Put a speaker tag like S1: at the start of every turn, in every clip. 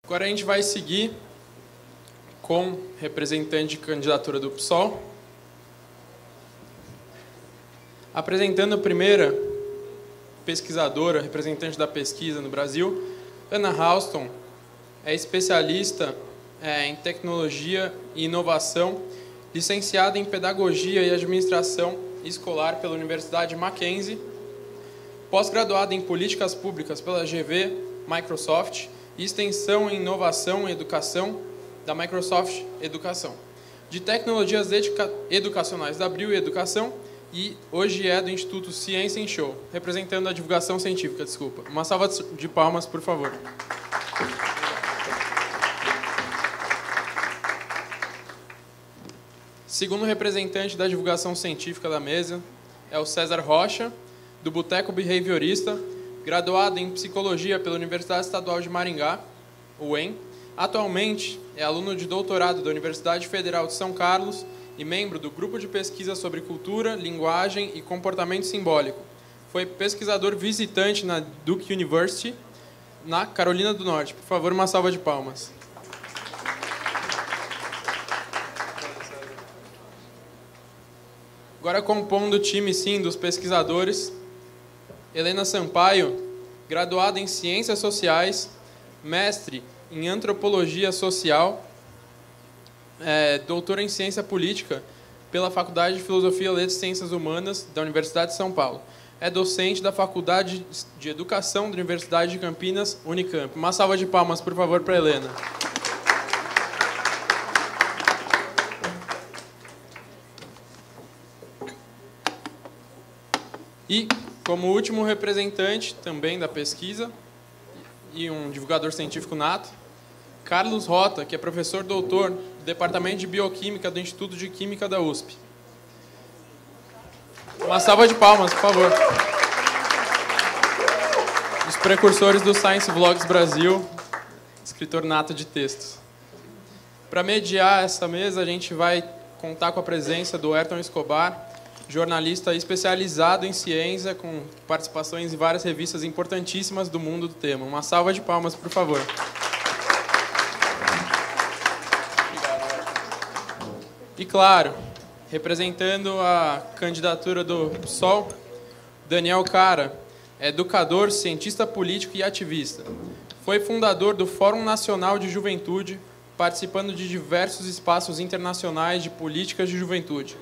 S1: Agora a gente vai seguir com representante de candidatura do PSOL. Apresentando a primeira pesquisadora, representante da pesquisa no Brasil, Ana Halston, é especialista em tecnologia e inovação, licenciada em pedagogia e administração escolar pela Universidade Mackenzie, pós-graduada em políticas públicas pela GV Microsoft e extensão em inovação e educação da Microsoft Educação, de tecnologias educacionais da Abril e Educação, e hoje é do Instituto Ciência em Show, representando a divulgação científica, desculpa. Uma salva de palmas, por favor. Segundo representante da divulgação científica da mesa é o César Rocha, do Boteco Behaviorista, graduado em Psicologia pela Universidade Estadual de Maringá, UEM. Atualmente é aluno de doutorado da Universidade Federal de São Carlos e membro do Grupo de Pesquisa sobre Cultura, Linguagem e Comportamento Simbólico. Foi pesquisador visitante na Duke University, na Carolina do Norte. Por favor, uma salva de palmas. Agora, compondo o time, sim, dos pesquisadores, Helena Sampaio, graduada em Ciências Sociais, mestre em Antropologia Social, doutora em Ciência Política pela Faculdade de Filosofia, Letras e Ciências Humanas da Universidade de São Paulo. É docente da Faculdade de Educação da Universidade de Campinas, Unicamp. Uma salva de palmas, por favor, para a Helena. E, como último representante também da pesquisa e um divulgador científico nato, Carlos Rota, que é professor doutor do Departamento de Bioquímica do Instituto de Química da USP. Uma salva de palmas, por favor. Os precursores do Science Vlogs Brasil, escritor nato de textos. Para mediar essa mesa, a gente vai contar com a presença do Ayrton Escobar, jornalista especializado em ciência, com participações em várias revistas importantíssimas do mundo do tema. Uma salva de palmas, por favor. E, claro, representando a candidatura do PSOL, Daniel Cara, educador, cientista político e ativista. Foi fundador do Fórum Nacional de Juventude, participando de diversos espaços internacionais de políticas de juventude.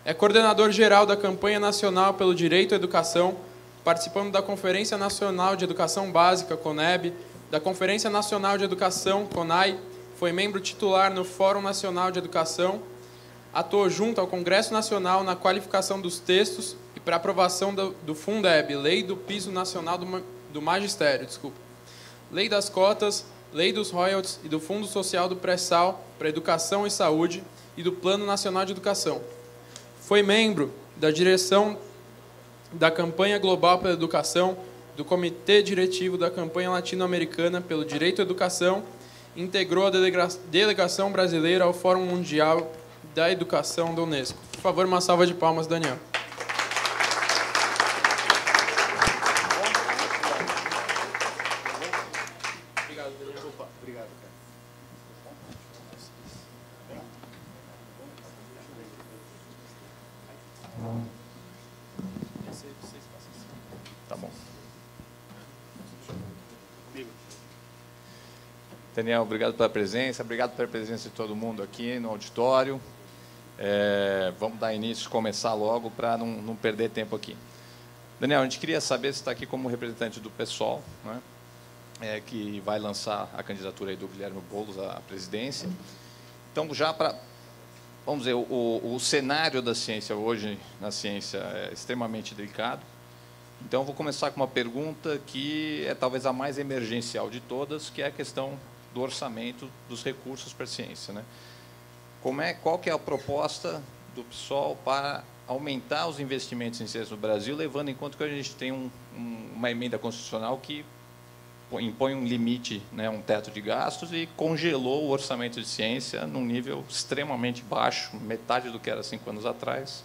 S1: É coordenador geral da Campanha Nacional pelo Direito à Educação, participando da Conferência Nacional de Educação Básica, CONEB, da Conferência Nacional de Educação, CONAI, foi membro titular no Fórum Nacional de Educação, atuou junto ao Congresso Nacional na qualificação dos textos e para aprovação do Fundeb, Lei do Piso Nacional do Magistério, Lei das Cotas, Lei dos Royalties e do Fundo Social do Pré-Sal para Educação e Saúde e do Plano Nacional de Educação. Foi membro da direção da Campanha Global pela Educação, do Comitê Diretivo da Campanha Latino-Americana pelo Direito à Educação, integrou a delegação brasileira ao Fórum Mundial da Educação da Unesco. Por favor, uma salva de palmas, Daniel. Obrigado, Daniel. Opa, obrigado, cara.
S2: Tá bom. Daniel, obrigado pela presença, obrigado pela presença de todo mundo aqui no auditório. Vamos dar início, começar logo para não perder tempo aqui. Daniel, a gente queria saber se está aqui como representante do PSOL, né, que vai lançar a candidatura aí do Guilherme Boulos à presidência. Então, já para... Vamos dizer, o cenário da ciência hoje, na ciência, é extremamente delicado. Então, vou começar com uma pergunta que é talvez a mais emergencial de todas, que é a questão do orçamento dos recursos para a ciência, né? Qual que é a proposta do PSOL para aumentar os investimentos em ciência no Brasil, levando em conta que a gente tem uma emenda constitucional que impõe um limite, né, um teto de gastos, e congelou o orçamento de ciência num nível extremamente baixo, metade do que era 5 anos atrás.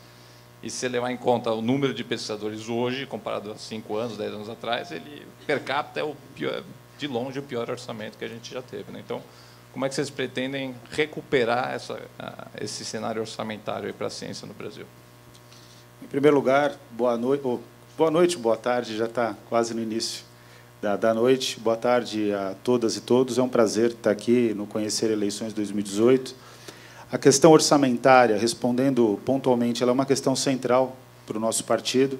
S2: E se você levar em conta o número de pesquisadores hoje, comparado a 5 anos, 10 anos atrás, ele, per capita, é o pior, de longe, o pior orçamento que a gente já teve, né? Então, como é que vocês pretendem recuperar esse cenário orçamentário para a ciência no Brasil?
S3: Em primeiro lugar, boa noite, boa tarde, já está quase no início da noite. Boa tarde a todas e todos. É um prazer estar aqui no Conhecer Eleições 2018. A questão orçamentária, respondendo pontualmente, ela é uma questão central para o nosso partido.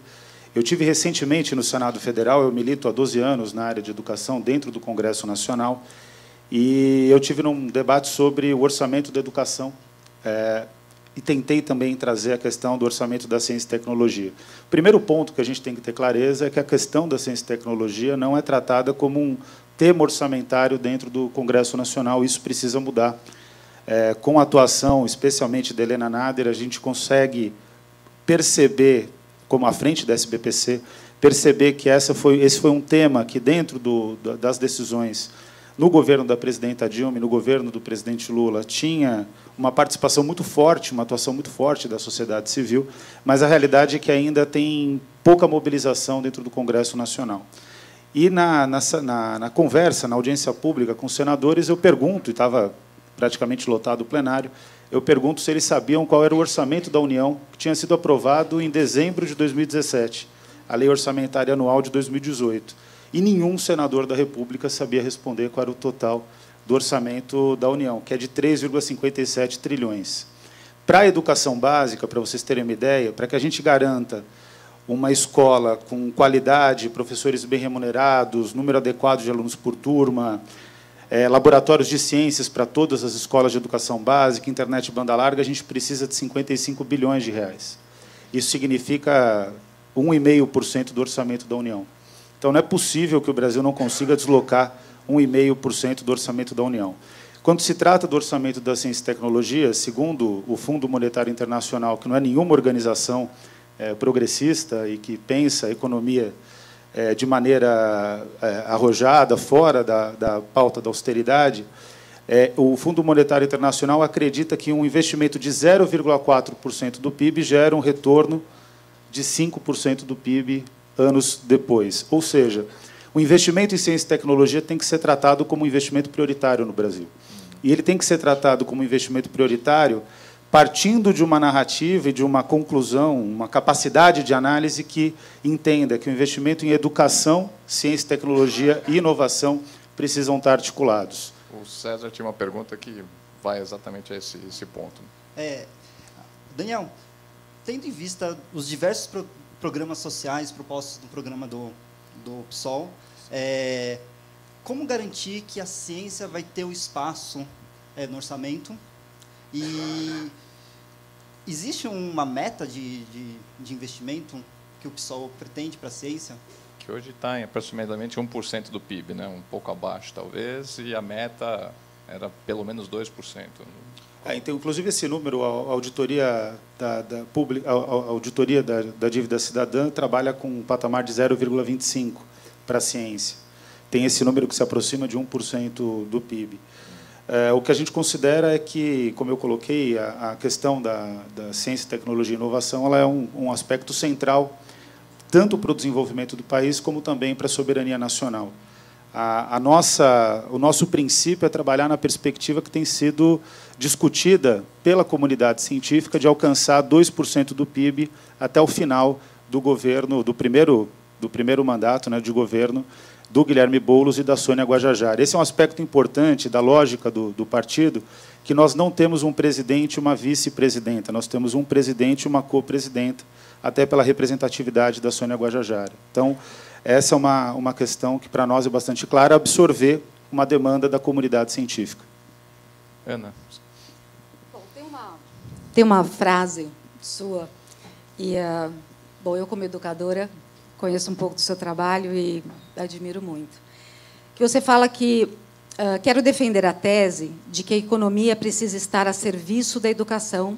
S3: Eu tive recentemente no Senado Federal, eu milito há 12 anos na área de educação, dentro do Congresso Nacional, e eu tive num debate sobre o orçamento da educação, e tentei também trazer a questão do orçamento da ciência e tecnologia. O primeiro ponto que a gente tem que ter clareza é que a questão da ciência e tecnologia não é tratada como um tema orçamentário dentro do Congresso Nacional, isso precisa mudar. Com a atuação, especialmente da Helena Nader, a gente consegue perceber, como à frente da SBPC, perceber que esse foi um tema que, dentro das decisões no governo da presidenta Dilma e no governo do presidente Lula, tinha uma participação muito forte, uma atuação muito forte da sociedade civil, mas a realidade é que ainda tem pouca mobilização dentro do Congresso Nacional. E na conversa, na audiência pública com os senadores, eu pergunto, e estava praticamente lotado o plenário, eu pergunto se eles sabiam qual era o orçamento da União que tinha sido aprovado em dezembro de 2017, a Lei Orçamentária Anual de 2018. E nenhum senador da República sabia responder qual era o total do orçamento da União, que é de 3,57 trilhões. Para a educação básica, para vocês terem uma ideia, para que a gente garanta uma escola com qualidade, professores bem remunerados, número adequado de alunos por turma, laboratórios de ciências para todas as escolas de educação básica, internet banda larga, a gente precisa de 55 bilhões de reais. Isso significa 1,5% do orçamento da União. Então, não é possível que o Brasil não consiga deslocar 1,5% do orçamento da União. Quando se trata do orçamento da ciência e tecnologia, segundo o Fundo Monetário Internacional, que não é nenhuma organização progressista e que pensa a economia de maneira arrojada, fora da pauta da austeridade, o Fundo Monetário Internacional acredita que um investimento de 0,4% do PIB gera um retorno de 5% do PIB anos depois. Ou seja, o investimento em ciência e tecnologia tem que ser tratado como um investimento prioritário no Brasil. E ele tem que ser tratado como um investimento prioritário partindo de uma narrativa e de uma conclusão, uma capacidade de análise que entenda que o investimento em educação, ciência, tecnologia e inovação precisam estar articulados.
S2: O César tinha uma pergunta que vai exatamente a esse ponto.
S4: Daniel, tendo em vista os diversos programas sociais propostos no programa do PSOL, como garantir que a ciência vai ter o espaço no orçamento? E existe uma meta de investimento que o PSOL pretende para a ciência?
S2: Que hoje está em aproximadamente 1% do PIB, né? Um pouco abaixo, talvez, e a meta era pelo menos 2%.
S3: Então, inclusive, esse número, a auditoria da dívida cidadã trabalha com um patamar de 0,25% para a ciência. Tem esse número que se aproxima de 1% do PIB. O que a gente considera é que, como eu coloquei, a questão da ciência, tecnologia e inovação ela é um aspecto central, tanto para o desenvolvimento do país, como também para a soberania nacional. O nosso princípio é trabalhar na perspectiva que tem sido discutida pela comunidade científica de alcançar 2% do PIB até o final do governo, do primeiro mandato, né, de governo do Guilherme Boulos e da Sônia Guajajara. Esse é um aspecto importante da lógica do partido, que nós não temos um presidente e uma vice-presidenta, nós temos um presidente e uma co-presidenta, até pela representatividade da Sônia Guajajara. Então, essa é uma questão que, para nós, é bastante clara, absorver uma demanda da comunidade científica.
S2: Ana.
S5: Bom, tem uma frase sua, e bom, eu, como educadora, conheço um pouco do seu trabalho e admiro muito. Que você fala que quero defender a tese de que a economia precisa estar a serviço da educação,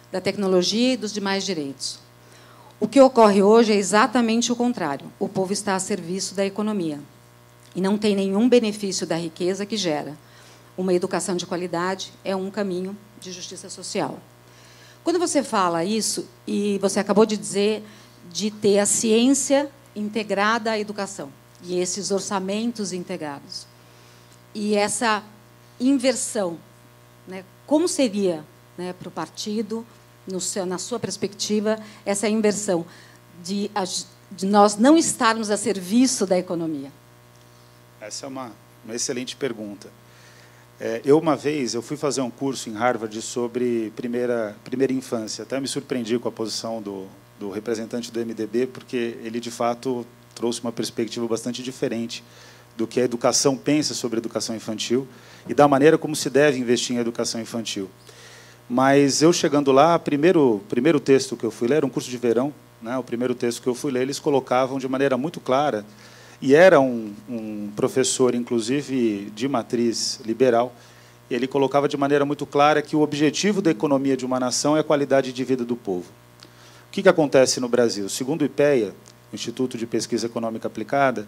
S5: da tecnologia e dos demais direitos. O que ocorre hoje é exatamente o contrário. O povo está a serviço da economia e não tem nenhum benefício da riqueza que gera. Uma educação de qualidade é um caminho de justiça social. Quando você fala isso, e você acabou de dizer de ter a ciência integrada à educação, e esses orçamentos integrados. E essa inversão, né, como seria, né, para o partido, na sua perspectiva, essa inversão de nós não estarmos a serviço da economia?
S3: Essa é uma excelente pergunta. Uma vez, eu fui fazer um curso em Harvard sobre primeira infância. Até me surpreendi com a posição do representante do MDB, porque ele, de fato, trouxe uma perspectiva bastante diferente do que a educação pensa sobre a educação infantil e da maneira como se deve investir em educação infantil. Mas eu, chegando lá, o primeiro texto que eu fui ler, era um curso de verão, né, o primeiro texto que eu fui ler, eles colocavam de maneira muito clara, e era um professor, inclusive, de matriz liberal, ele colocava de maneira muito clara que o objetivo da economia de uma nação é a qualidade de vida do povo. O que acontece no Brasil? Segundo o IPEA, o Instituto de Pesquisa Econômica Aplicada,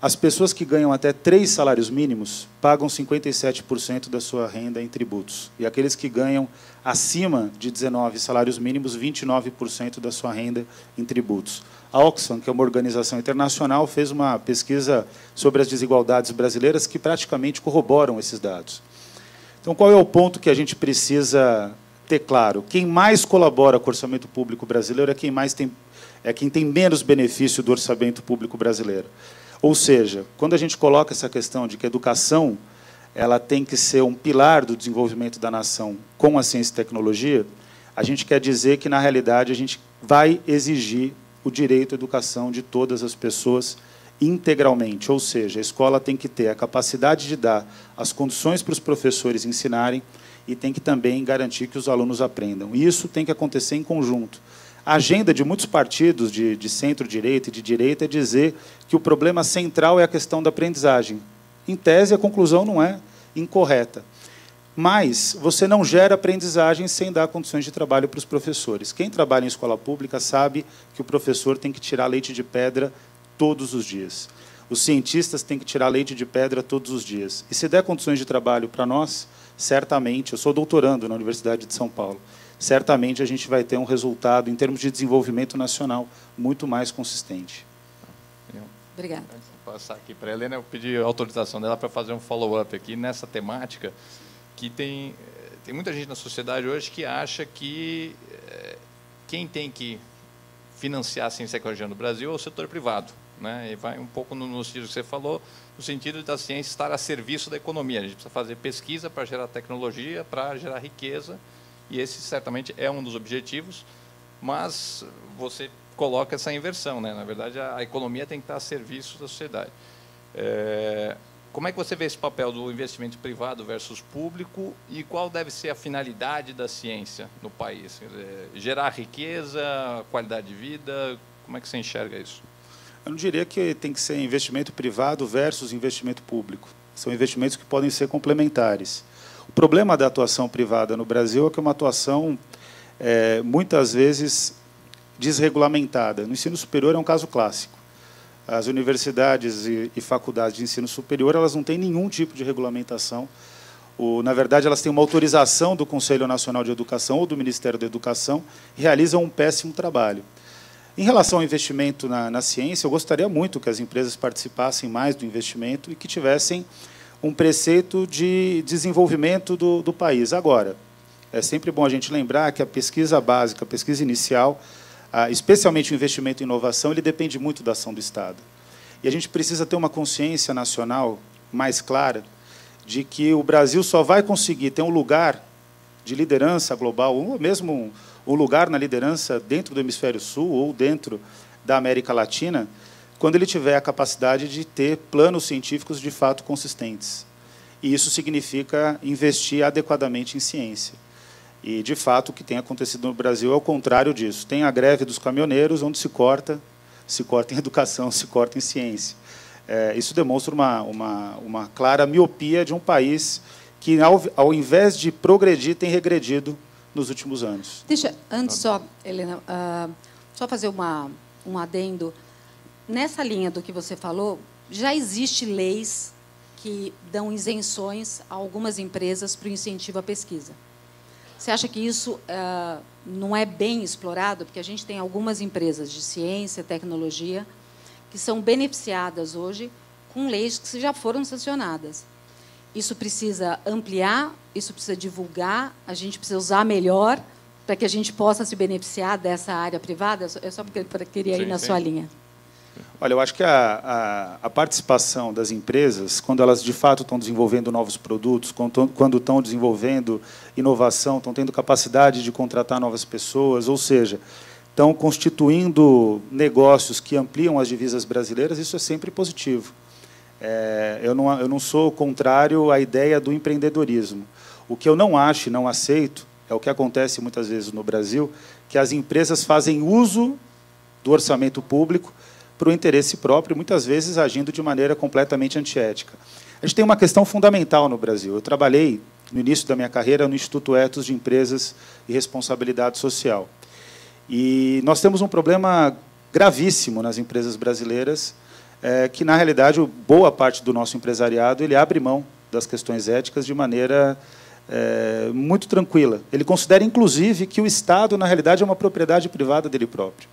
S3: as pessoas que ganham até 3 salários mínimos pagam 57% da sua renda em tributos. E aqueles que ganham acima de 19 salários mínimos, 29% da sua renda em tributos. A Oxfam, que é uma organização internacional, fez uma pesquisa sobre as desigualdades brasileiras que praticamente corroboram esses dados. Então, qual é o ponto que a gente precisa ter claro? Quem mais colabora com o orçamento público brasileiro é quem tem menos benefício do orçamento público brasileiro. Ou seja, quando a gente coloca essa questão de que a educação ela tem que ser um pilar do desenvolvimento da nação com a ciência e tecnologia, a gente quer dizer que, na realidade, a gente vai exigir o direito à educação de todas as pessoas integralmente. Ou seja, a escola tem que ter a capacidade de dar as condições para os professores ensinarem e tem que também garantir que os alunos aprendam. E isso tem que acontecer em conjunto. A agenda de muitos partidos de centro-direita e de direita é dizer que o problema central é a questão da aprendizagem. Em tese, a conclusão não é incorreta. Mas você não gera aprendizagem sem dar condições de trabalho para os professores. Quem trabalha em escola pública sabe que o professor tem que tirar leite de pedra todos os dias. Os cientistas têm que tirar leite de pedra todos os dias. E se der condições de trabalho para nós, certamente, eu sou doutorando na Universidade de São Paulo, certamente a gente vai ter um resultado, em termos de desenvolvimento nacional, muito mais consistente.
S5: Obrigada.
S2: Antes de passar aqui para a Helena, eu pedi a autorização dela para fazer um follow-up aqui nessa temática, que tem muita gente na sociedade hoje que acha que quem tem que financiar a ciência e tecnologia no Brasil é o setor privado, né? E vai um pouco no sentido que você falou, no sentido da ciência estar a serviço da economia. A gente precisa fazer pesquisa para gerar tecnologia, para gerar riqueza, e esse certamente é um dos objetivos, mas você coloca essa inversão, né? Na verdade, a economia tem que estar a serviço da sociedade. Como é que você vê esse papel do investimento privado versus público e qual deve ser a finalidade da ciência no país? Quer dizer, gerar riqueza, qualidade de vida, como é que você enxerga isso?
S3: Eu não diria que tem que ser investimento privado versus investimento público. São investimentos que podem ser complementares. O problema da atuação privada no Brasil é que é uma atuação, muitas vezes, desregulamentada. No ensino superior é um caso clássico. As universidades e faculdades de ensino superior elas não têm nenhum tipo de regulamentação. Na verdade, elas têm uma autorização do Conselho Nacional de Educação ou do Ministério da Educação e realizam um péssimo trabalho. Em relação ao investimento na ciência, eu gostaria muito que as empresas participassem mais do investimento e que tivessem um preceito de desenvolvimento do país. Agora, é sempre bom a gente lembrar que a pesquisa básica, a pesquisa inicial, especialmente o investimento em inovação, ele depende muito da ação do Estado. E a gente precisa ter uma consciência nacional mais clara de que o Brasil só vai conseguir ter um lugar de liderança global, ou mesmo um lugar na liderança dentro do Hemisfério Sul ou dentro da América Latina, quando ele tiver a capacidade de ter planos científicos de fato consistentes. E isso significa investir adequadamente em ciência. E, de fato, o que tem acontecido no Brasil é o contrário disso. Tem a greve dos caminhoneiros, onde se corta em educação, se corta em ciência. Isso demonstra uma clara miopia de um país que, ao invés de progredir, tem regredido nos últimos anos.
S5: Deixa, antes só, Helena, só fazer um adendo. Nessa linha do que você falou, já existem leis que dão isenções a algumas empresas para o incentivo à pesquisa. Você acha que isso não é bem explorado? Porque a gente tem algumas empresas de ciência, tecnologia, que são beneficiadas hoje com leis que já foram sancionadas. Isso precisa ampliar, isso precisa divulgar, a gente precisa usar melhor para que a gente possa se beneficiar dessa área privada. É só porque eu queria ir na sua linha.
S3: Olha, eu acho que a participação das empresas, quando elas de fato estão desenvolvendo novos produtos, quando estão desenvolvendo inovação, estão tendo capacidade de contratar novas pessoas, ou seja, estão constituindo negócios que ampliam as divisas brasileiras, isso é sempre positivo. Eu não sou contrário à ideia do empreendedorismo. O que eu não acho e não aceito é o que acontece muitas vezes no Brasil, que as empresas fazem uso do orçamento público para o interesse próprio, muitas vezes agindo de maneira completamente antiética. A gente tem uma questão fundamental no Brasil. Eu trabalhei, no início da minha carreira, no Instituto Ethos de Empresas e Responsabilidade Social. E nós temos um problema gravíssimo nas empresas brasileiras, que, na realidade, boa parte do nosso empresariado ele abre mão das questões éticas de maneira muito tranquila. Ele considera, inclusive, que o Estado, na realidade, é uma propriedade privada dele próprio.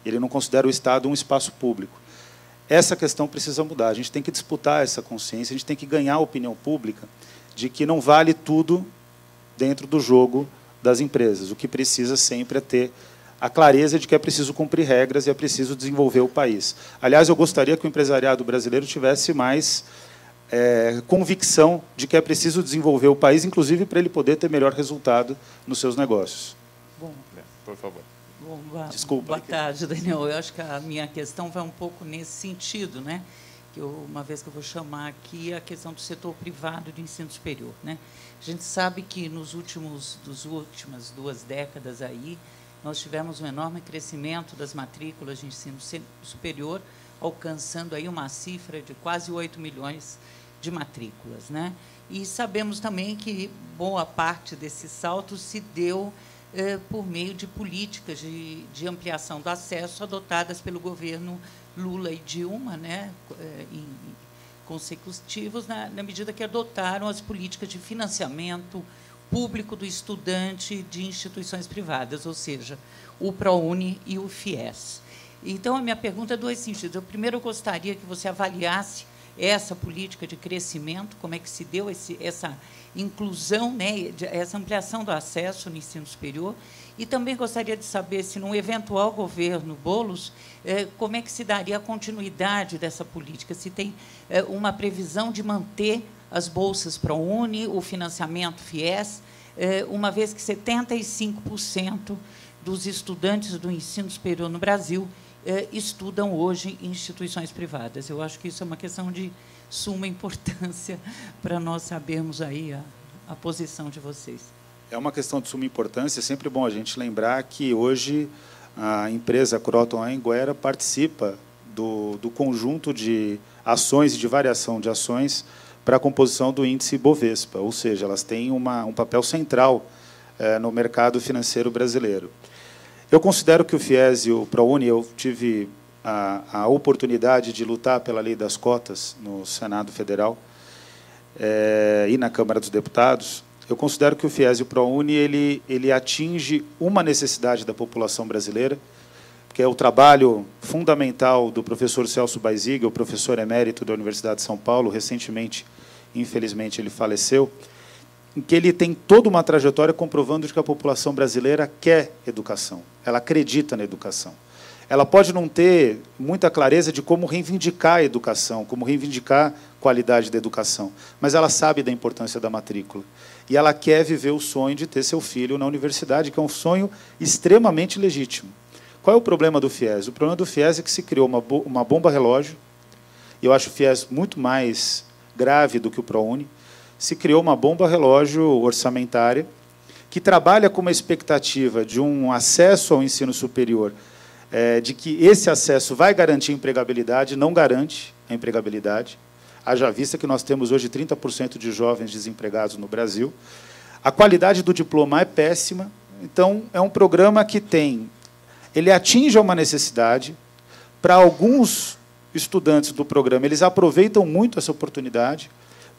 S3: Ele não considera o Estado um espaço público. Essa questão precisa mudar. A gente tem que disputar essa consciência, a gente tem que ganhar a opinião pública de que não vale tudo dentro do jogo das empresas. O que precisa sempre é ter a clareza de que é preciso cumprir regras e é preciso desenvolver o país. Aliás, eu gostaria que o empresariado brasileiro tivesse mais convicção de que é preciso desenvolver o país, inclusive para ele poder ter melhor resultado nos seus negócios.
S6: Bom,
S2: por favor.
S6: Bom,
S3: desculpa.
S6: Boa tarde, Daniel. Eu acho que a minha questão vai um pouco nesse sentido, né? Uma vez que eu vou chamar aqui a questão do setor privado de ensino superior, né? A gente sabe que nas últimas 2 décadas aí, nós tivemos um enorme crescimento das matrículas de ensino superior, alcançando aí uma cifra de quase 8 milhões de matrículas, né? E sabemos também que boa parte desse salto se deu por meio de políticas de ampliação do acesso adotadas pelo governo Lula e Dilma, né, consecutivos, na medida que adotaram as políticas de financiamento público do estudante de instituições privadas, ou seja, o ProUni e o FIES. Então, a minha pergunta é dois sentidos. Primeiro, eu gostaria que você avaliasse essa política de crescimento, como é que se deu essa inclusão, né, essa ampliação do acesso no ensino superior, e também gostaria de saber se, num eventual governo Boulos, como é que se daria a continuidade dessa política, se tem uma previsão de manter as bolsas ProUni, o financiamento FIES, uma vez que 75% dos estudantes do ensino superior no Brasil estudam hoje em instituições privadas. Eu acho que isso é uma questão de suma importância para nós sabermos aí a posição de vocês.
S3: É uma questão de suma importância. É sempre bom a gente lembrar que hoje a empresa Croton Anhanguera participa do conjunto de ações e de variação de ações para a composição do índice Bovespa, ou seja, elas têm um papel central no mercado financeiro brasileiro. Eu considero que o FIES e o ProUni, eu tive a oportunidade de lutar pela lei das cotas no Senado Federal e na Câmara dos Deputados. Eu considero que o FIES e o ProUni ele atinge uma necessidade da população brasileira, que é o trabalho fundamental do professor Celso Baizig, o professor emérito da Universidade de São Paulo. Recentemente, infelizmente, ele faleceu, em que ele tem toda uma trajetória comprovando de que a população brasileira quer educação, ela acredita na educação. Ela pode não ter muita clareza de como reivindicar a educação, como reivindicar a qualidade da educação, mas ela sabe da importância da matrícula. E ela quer viver o sonho de ter seu filho na universidade, que é um sonho extremamente legítimo. Qual é o problema do FIES? O problema do FIES é que se criou uma bomba relógio, e eu acho o FIES muito mais grave do que o ProUni. Se criou uma bomba relógio orçamentária que trabalha com uma expectativa de um acesso ao ensino superior, de que esse acesso vai garantir empregabilidade, não garante a empregabilidade. Haja vista que nós temos hoje 30% de jovens desempregados no Brasil. A qualidade do diploma é péssima. Então, é um programa que ele atinge uma necessidade. Para alguns estudantes do programa, eles aproveitam muito essa oportunidade.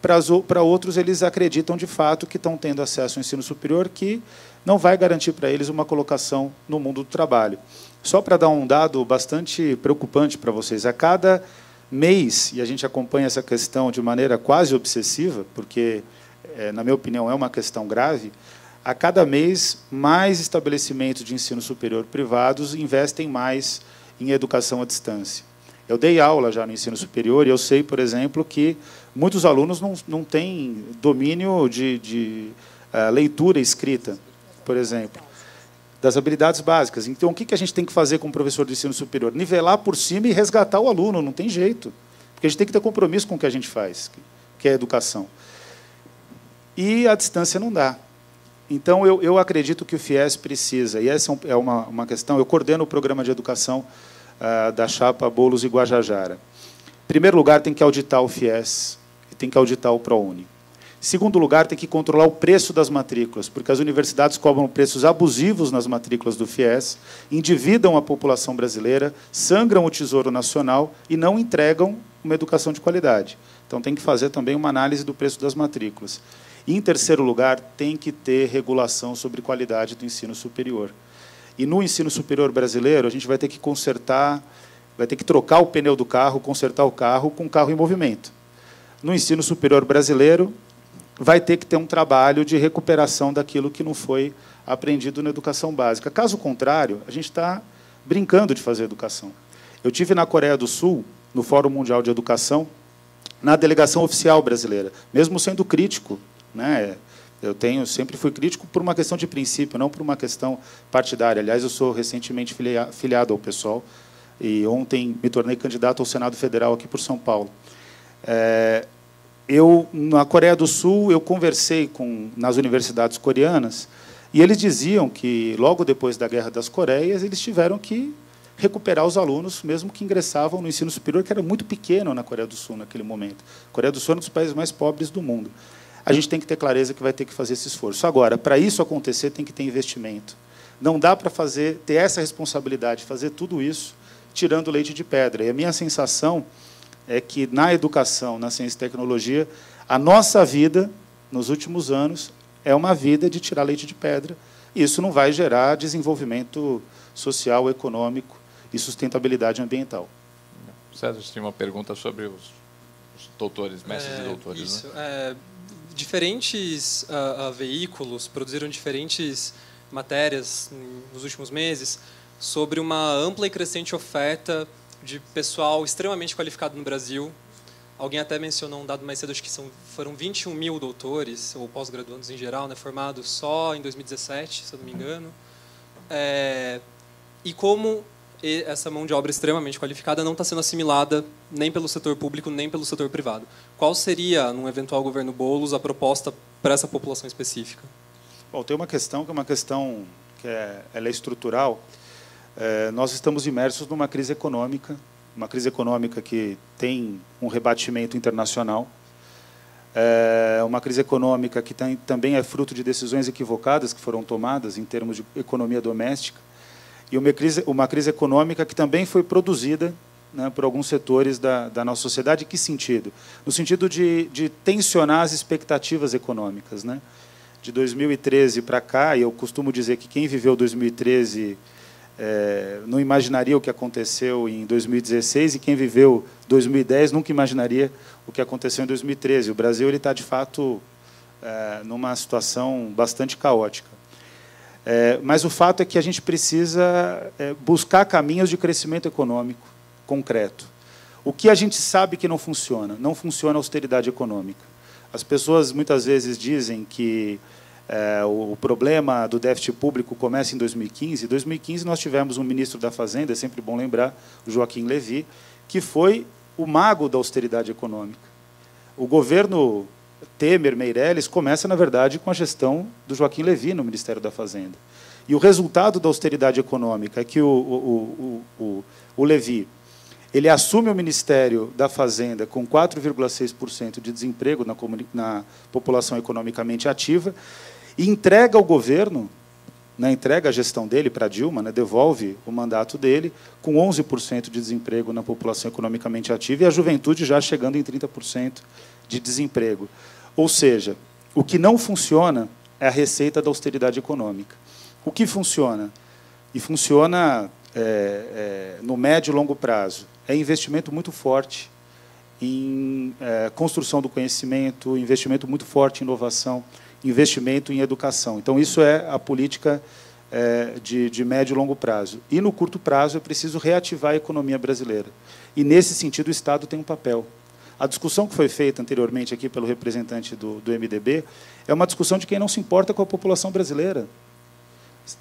S3: Para outros, eles acreditam, de fato, que estão tendo acesso ao ensino superior, que não vai garantir para eles uma colocação no mundo do trabalho. Só para dar um dado bastante preocupante para vocês, a cada mês, e a gente acompanha essa questão de maneira quase obsessiva, porque, na minha opinião, é uma questão grave, a cada mês, mais estabelecimentos de ensino superior privados investem mais em educação à distância. Eu dei aula já no ensino superior e eu sei, por exemplo, que muitos alunos não têm domínio de leitura e escrita, por exemplo, das habilidades básicas. Então, o que a gente tem que fazer com o professor do ensino superior? Nivelar por cima e resgatar o aluno, não tem jeito. Porque a gente tem que ter compromisso com o que a gente faz, que é a educação. E a distância não dá. Então, eu acredito que o FIES precisa, e essa é uma questão, eu coordeno o programa de educação da chapa Boulos e Guajajara. Em primeiro lugar, tem que auditar o FIES e tem que auditar o ProUni. Em segundo lugar, tem que controlar o preço das matrículas, porque as universidades cobram preços abusivos nas matrículas do FIES, endividam a população brasileira, sangram o Tesouro Nacional e não entregam uma educação de qualidade. Então, tem que fazer também uma análise do preço das matrículas. E, em terceiro lugar, tem que ter regulação sobre qualidade do ensino superior. E no ensino superior brasileiro, a gente vai ter que consertar, vai ter que trocar o pneu do carro, consertar o carro com o carro em movimento. No ensino superior brasileiro, vai ter que ter um trabalho de recuperação daquilo que não foi aprendido na educação básica. Caso contrário, a gente está brincando de fazer educação. Eu tive na Coreia do Sul, no Fórum Mundial de Educação, na delegação oficial brasileira, mesmo sendo crítico, né? Sempre fui crítico por uma questão de princípio, não por uma questão partidária. Aliás, eu sou recentemente filiado ao PSOL e ontem me tornei candidato ao Senado Federal aqui por São Paulo. Na Coreia do Sul, eu conversei nas universidades coreanas e eles diziam que, logo depois da Guerra das Coreias, eles tiveram que recuperar os alunos, mesmo que ingressavam no ensino superior, que era muito pequeno na Coreia do Sul naquele momento. A Coreia do Sul é um dos países mais pobres do mundo. A gente tem que ter clareza que vai ter que fazer esse esforço. Agora, para isso acontecer, tem que ter investimento. Não dá para ter essa responsabilidade, fazer tudo isso tirando leite de pedra. E a minha sensação é que, na educação, na ciência e tecnologia, a nossa vida, nos últimos anos, é uma vida de tirar leite de pedra. E isso não vai gerar desenvolvimento social, econômico e sustentabilidade ambiental.
S2: César, você tinha uma pergunta sobre os doutores, mestres e doutores.
S7: Isso.
S2: Né?
S7: Diferentes veículos produziram diferentes matérias nos últimos meses sobre uma ampla e crescente oferta de pessoal extremamente qualificado no Brasil. Alguém até mencionou um dado mais cedo, acho que foram 21 mil doutores, ou pós-graduandos em geral, né, formados só em 2017, se eu não me engano. E como essa mão de obra extremamente qualificada não está sendo assimilada nem pelo setor público, nem pelo setor privado. Qual seria, num eventual governo Boulos, a proposta para essa população específica?
S3: Bom, tem uma questão que ela é estrutural. Nós estamos imersos numa crise econômica que tem um rebatimento internacional, uma crise econômica que também é fruto de decisões equivocadas que foram tomadas em termos de economia doméstica, e uma crise econômica que também foi produzida, né, por alguns setores da nossa sociedade. Em que sentido? No sentido de tensionar as expectativas econômicas, né? De 2013 para cá, e eu costumo dizer que quem viveu 2013 não imaginaria o que aconteceu em 2016, e quem viveu 2010 nunca imaginaria o que aconteceu em 2013. O Brasil está, de fato, numa situação bastante caótica. Mas o fato é que a gente precisa buscar caminhos de crescimento econômico concreto. O que a gente sabe que não funciona? Não funciona a austeridade econômica. As pessoas muitas vezes dizem que o problema do déficit público começa em 2015. Em 2015, nós tivemos um ministro da Fazenda, é sempre bom lembrar, o Joaquim Levy, que foi o mago da austeridade econômica. O governo Temer-Meirelles começa, na verdade, com a gestão do Joaquim Levy no Ministério da Fazenda. E o resultado da austeridade econômica é que o Levy ele assume o Ministério da Fazenda com 4,6% de desemprego na população economicamente ativa e entrega ao governo, né, entrega a gestão dele para Dilma, né, devolve o mandato dele com 11% de desemprego na população economicamente ativa e a juventude já chegando em 30% de desemprego. Ou seja, o que não funciona é a receita da austeridade econômica. O que funciona? E funciona no médio e longo prazo, é investimento muito forte em construção do conhecimento, investimento muito forte em inovação, investimento em educação. Então, isso é a política de médio e longo prazo. E, no curto prazo, é preciso reativar a economia brasileira. E, nesse sentido, o Estado tem um papel. A discussão que foi feita anteriormente aqui pelo representante do MDB é uma discussão de quem não se importa com a população brasileira.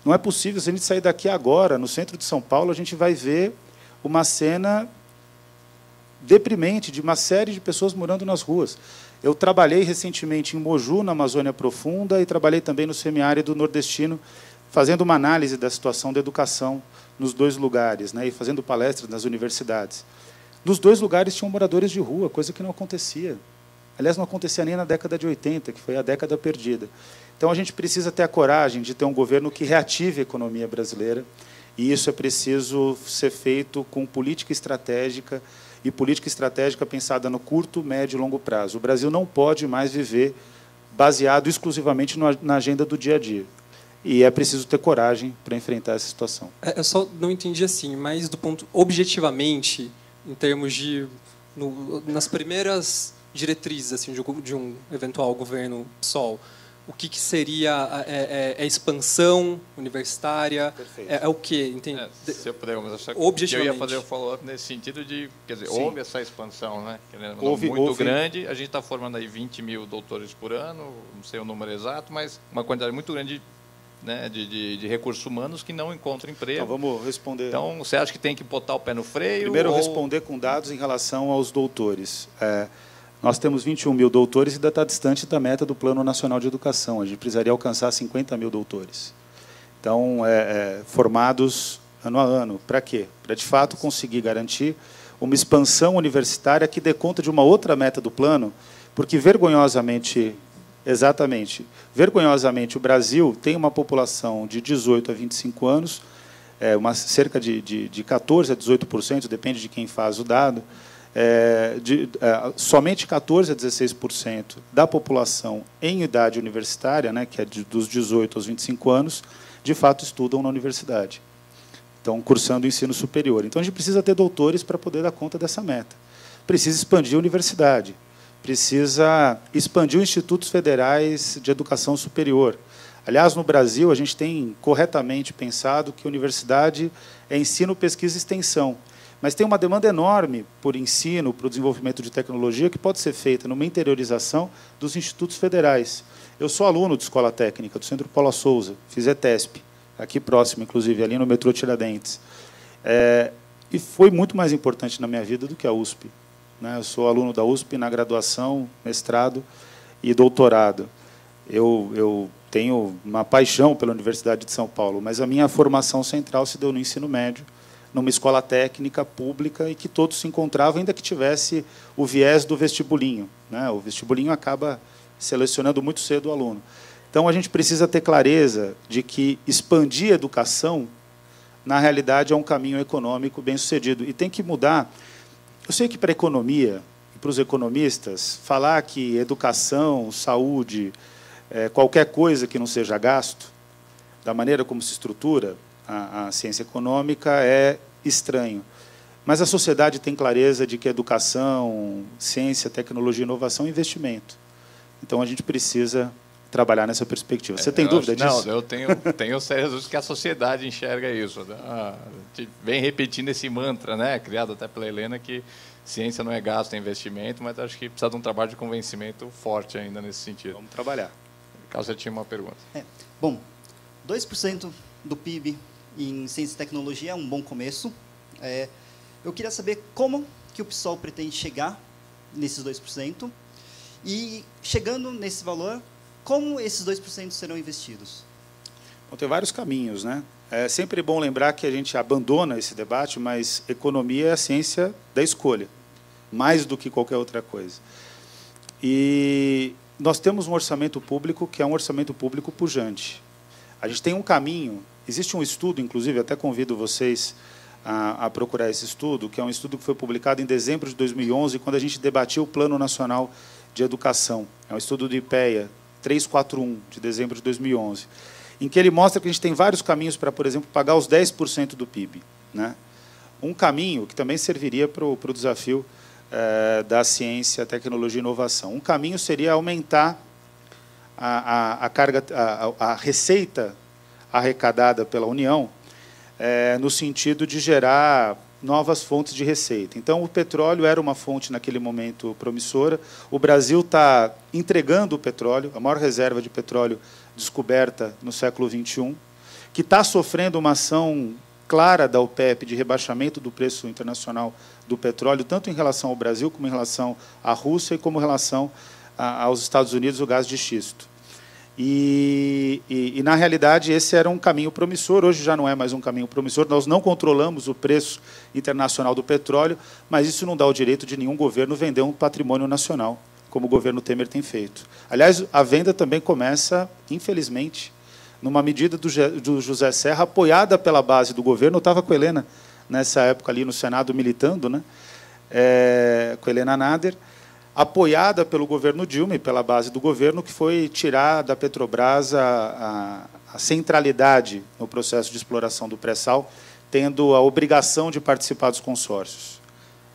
S3: Não é possível, se a gente sair daqui agora, no centro de São Paulo, a gente vai ver uma cena deprimente de uma série de pessoas morando nas ruas. Eu trabalhei recentemente em Moju, na Amazônia Profunda, e trabalhei também no semiárido nordestino, fazendo uma análise da situação da educação nos dois lugares, né, e fazendo palestras nas universidades. Nos dois lugares tinham moradores de rua, coisa que não acontecia. Aliás, não acontecia nem na década de 80, que foi a década perdida. Então, a gente precisa ter a coragem de ter um governo que reative a economia brasileira, e isso é preciso ser feito com política estratégica, e política estratégica pensada no curto, médio e longo prazo. O Brasil não pode mais viver baseado exclusivamente na agenda do dia a dia. E é preciso ter coragem para enfrentar essa situação.
S7: Eu só não entendi assim, mas do ponto objetivamente, em termos de nas primeiras diretrizes assim de um eventual governo PSOL, o que seria a expansão universitária? É o quê? Entende?
S2: Se eu puder, mas acho que
S7: objetivamente.
S2: eu ia fazer o follow-up nesse sentido de, quer dizer,
S3: Sim.
S2: houve essa expansão, né?
S3: Houve
S2: grande. A gente está formando aí 20 mil doutores por ano, não sei o número exato, mas uma quantidade muito grande, né, de recursos humanos que não encontram emprego.
S3: Então, vamos responder.
S2: Então, você acha que tem que botar o pé no freio?
S3: Primeiro, responder com dados em relação aos doutores. Nós temos 21 mil doutores e ainda está distante da meta do Plano Nacional de Educação. A gente precisaria alcançar 50 mil doutores. Então, formados ano a ano. Para quê? Para, de fato, conseguir garantir uma expansão universitária que dê conta de uma outra meta do plano, porque, vergonhosamente, vergonhosamente, o Brasil tem uma população de 18 a 25 anos, cerca de 14% a 18%, depende de quem faz o dado, somente 14% a 16% da população em idade universitária, né, que é dos 18 aos 25 anos, de fato estudam na universidade. Estão cursando o ensino superior. Então, a gente precisa ter doutores para poder dar conta dessa meta. Precisa expandir a universidade. Precisa expandir os institutos federais de educação superior. Aliás, no Brasil, a gente tem corretamente pensado que a universidade é ensino, pesquisa e extensão. Mas tem uma demanda enorme por ensino, por desenvolvimento de tecnologia, que pode ser feita numa interiorização dos institutos federais. Eu sou aluno de escola técnica do Centro Paula Souza, fiz ETESP, aqui próximo, inclusive, ali no metrô Tiradentes. E foi muito mais importante na minha vida do que a USP. Né? Eu sou aluno da USP na graduação, mestrado e doutorado. Eu tenho uma paixão pela Universidade de São Paulo, mas a minha formação central se deu no ensino médio, numa escola técnica pública e que todos se encontravam, ainda que tivesse o viés do vestibulinho, né? O vestibulinho acaba selecionando muito cedo o aluno. Então, a gente precisa ter clareza de que expandir a educação, na realidade, é um caminho econômico bem-sucedido. E tem que mudar. Eu sei que, para a economia e para os economistas, falar que educação, saúde, qualquer coisa que não seja gasto, da maneira como se estrutura a ciência econômica, é estranho. Mas a sociedade tem clareza de que educação, ciência, tecnologia e inovação é investimento. Então, a gente precisa trabalhar nessa perspectiva. Você tem dúvida disso?
S2: Não, eu tenho sérias dúvidas que a sociedade enxerga isso. A gente vem repetindo esse mantra, né, criado até pela Helena, que ciência não é gasto, é investimento, mas acho que precisa de um trabalho de convencimento forte ainda nesse sentido.
S3: Vamos trabalhar.
S2: Caso você tinha uma pergunta.
S4: Bom, 2% do PIB em ciência e tecnologia é um bom começo. Eu queria saber como que o PSOL pretende chegar nesses 2% e, chegando nesse valor, como esses 2% serão investidos?
S3: Bom, tem vários caminhos, né? É sempre bom lembrar que a gente abandona esse debate, mas economia é a ciência da escolha, mais do que qualquer outra coisa. E nós temos um orçamento público que é um orçamento público pujante. A gente tem um caminho. Existe um estudo, inclusive, até convido vocês a procurar esse estudo, que é um estudo que foi publicado em dezembro de 2011, quando a gente debatia o Plano Nacional de Educação. É um estudo do IPEA, 341, de dezembro de 2011, em que ele mostra que a gente tem vários caminhos para, por exemplo, pagar os 10% do PIB. né? Um caminho que também serviria para o desafio da ciência, tecnologia e inovação. Um caminho seria aumentar a receita arrecadada pela União, no sentido de gerar novas fontes de receita. Então, o petróleo era uma fonte, naquele momento, promissora. O Brasil está entregando o petróleo, a maior reserva de petróleo descoberta no século XXI, que está sofrendo uma ação clara da OPEP de rebaixamento do preço internacional do petróleo, tanto em relação ao Brasil, como em relação à Rússia, e como em relação aos Estados Unidos, o gás de xisto. E, na realidade, esse era um caminho promissor, hoje já não é mais um caminho promissor, nós não controlamos o preço internacional do petróleo, mas isso não dá o direito de nenhum governo vender um patrimônio nacional, como o governo Temer tem feito. Aliás, a venda também começa, infelizmente, numa medida do José Serra, apoiada pela base do governo. Eu estava com a Helena, nessa época, ali no Senado, militando, né? Com a Helena Nader, apoiada pelo governo Dilma e pela base do governo, que foi tirar da Petrobras a centralidade no processo de exploração do pré-sal, tendo a obrigação de participar dos consórcios.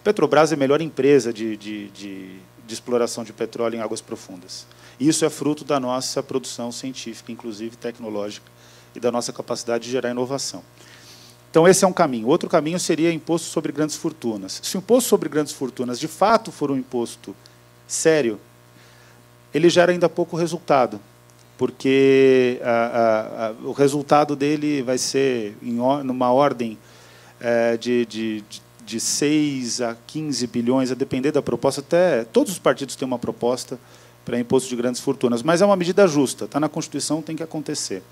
S3: A Petrobras é a melhor empresa de exploração de petróleo em águas profundas. Isso é fruto da nossa produção científica, inclusive tecnológica, e da nossa capacidade de gerar inovação. Então, esse é um caminho. Outro caminho seria imposto sobre grandes fortunas. Se o imposto sobre grandes fortunas, de fato, for um imposto sério, ele gera ainda pouco resultado, porque o resultado dele vai ser numa ordem de 6 a 15 bilhões, a depender da proposta. Até todos os partidos têm uma proposta para imposto de grandes fortunas, mas é uma medida justa, está na Constituição, tem que acontecer.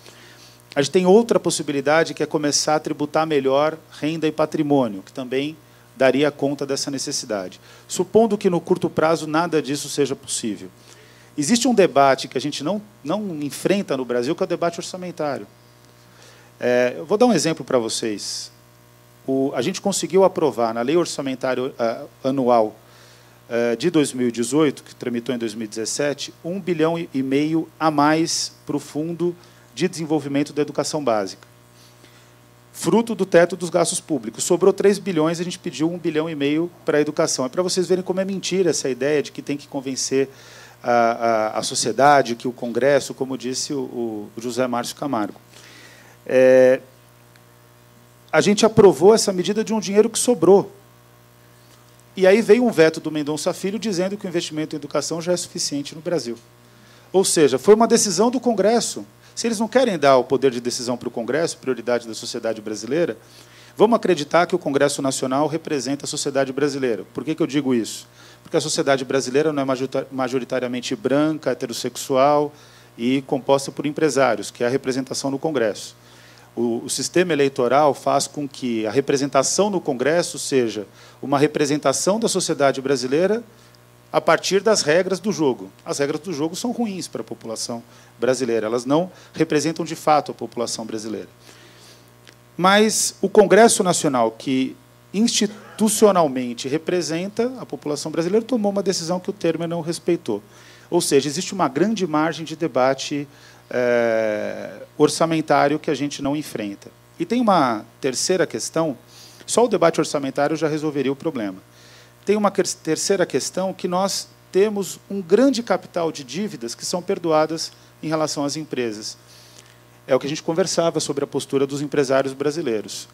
S3: A gente tem outra possibilidade, que é começar a tributar melhor renda e patrimônio, que também daria conta dessa necessidade. Supondo que, no curto prazo, nada disso seja possível. Existe um debate que a gente não enfrenta no Brasil, que é o debate orçamentário. Eu vou dar um exemplo para vocês. A gente conseguiu aprovar, na Lei Orçamentária Anual de 2018, que tramitou em 2017, 1,5 bilhão a mais para o Fundo de Desenvolvimento da Educação Básica, fruto do teto dos gastos públicos. Sobrou 3 bilhões, a gente pediu 1,5 bilhão para a educação. É para vocês verem como é mentira essa ideia de que tem que convencer a sociedade, que o Congresso, como disse o José Márcio Camargo. A gente aprovou essa medida de um dinheiro que sobrou. E aí veio um veto do Mendonça Filho dizendo que o investimento em educação já é suficiente no Brasil. Ou seja, foi uma decisão do Congresso. Se eles não querem dar o poder de decisão para o Congresso, prioridade da sociedade brasileira, vamos acreditar que o Congresso Nacional representa a sociedade brasileira. Por que eu digo isso? Porque a sociedade brasileira não é majoritariamente branca, heterossexual e composta por empresários, que é a representação no Congresso. O sistema eleitoral faz com que a representação no Congresso seja uma representação da sociedade brasileira a partir das regras do jogo. As regras do jogo são ruins para a população brasileira, elas não representam de fato a população brasileira. Mas o Congresso Nacional, que institucionalmente representa a população brasileira, tomou uma decisão que o Temer não respeitou. Ou seja, existe uma grande margem de debate orçamentário que a gente não enfrenta. E tem uma terceira questão, só o debate orçamentário já resolveria o problema. Tem uma terceira questão, que nós temos um grande capital de dívidas que são perdoadas em relação às empresas. É o que a gente conversava sobre a postura dos empresários brasileiros.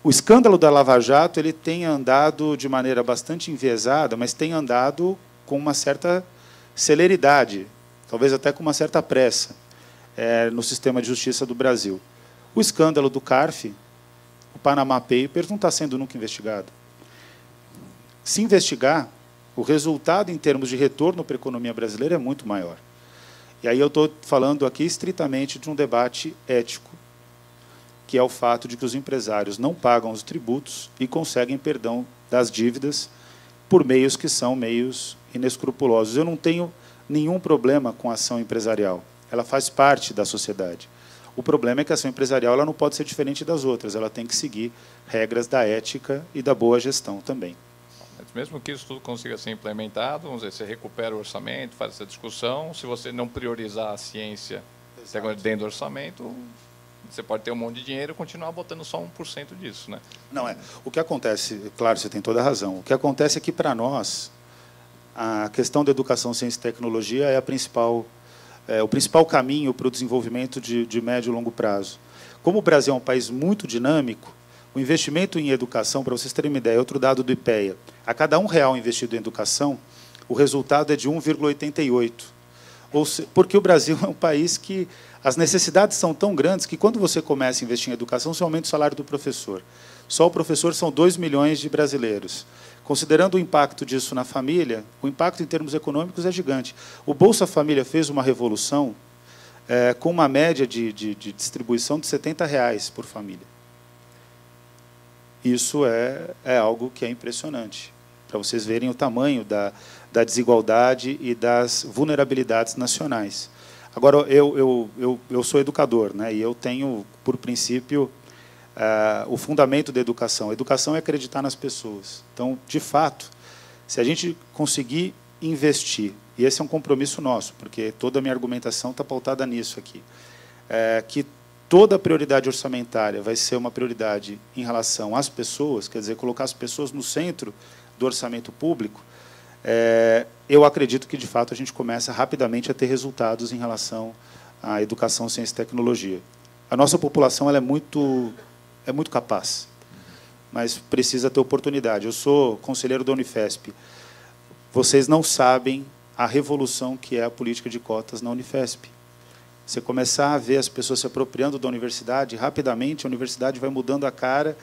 S3: O escândalo da Lava Jato ele tem andado de maneira bastante enviesada, mas tem andado com uma certa celeridade, talvez até com uma certa pressa, no sistema de justiça do Brasil. O escândalo do CARF, o Panama Papers, não está sendo nunca investigado. Se investigar, o resultado em termos de retorno para a economia brasileira é muito maior. E aí eu estou falando aqui estritamente de um debate ético, que é o fato de que os empresários não pagam os tributos e conseguem perdão das dívidas por meios que são meios inescrupulosos. Eu não tenho nenhum problema com a ação empresarial. Ela faz parte da sociedade. O problema é que a ação empresarial ela não pode ser diferente das outras. Ela tem que seguir regras da ética e da boa gestão também.
S2: Mas mesmo que isso tudo consiga ser implementado, vamos dizer, você recupera o orçamento, faz essa discussão, se você não priorizar a ciência dentro do orçamento, Você pode ter um monte de dinheiro e continuar botando só 1% disso, né?
S3: Não é. O que acontece, claro, você tem toda a razão. O que acontece é que, para nós, a questão da educação, ciência e tecnologia é o principal caminho para o desenvolvimento de médio e longo prazo. Como o Brasil é um país muito dinâmico, o investimento em educação, para vocês terem uma ideia, outro dado do IPEA, a cada R$1 investido em educação, o resultado é de 1,88. Porque o Brasil é um país que as necessidades são tão grandes que, quando você começa a investir em educação, você aumenta o salário do professor. Só o professor são 2 milhões de brasileiros. Considerando o impacto disso na família, o impacto em termos econômicos é gigante. O Bolsa Família fez uma revolução com uma média de distribuição de R$70 por família. Isso é algo que é impressionante, para vocês verem o tamanho da desigualdade e das vulnerabilidades nacionais. Agora, eu sou educador, né, e eu tenho, por princípio, o fundamento da educação. A educação é acreditar nas pessoas. Então, de fato, se a gente conseguir investir, e esse é um compromisso nosso, porque toda a minha argumentação está pautada nisso aqui, que toda a prioridade orçamentária vai ser uma prioridade em relação às pessoas, quer dizer, colocar as pessoas no centro do orçamento público, eu acredito que, de fato, a gente começa rapidamente a ter resultados em relação à educação, ciência e tecnologia. A nossa população ela é muito capaz, mas precisa ter oportunidade. Eu sou conselheiro da Unifesp. Vocês não sabem a revolução que é a política de cotas na Unifesp. Você começar a ver as pessoas se apropriando da universidade, rapidamente a universidade vai mudando a cara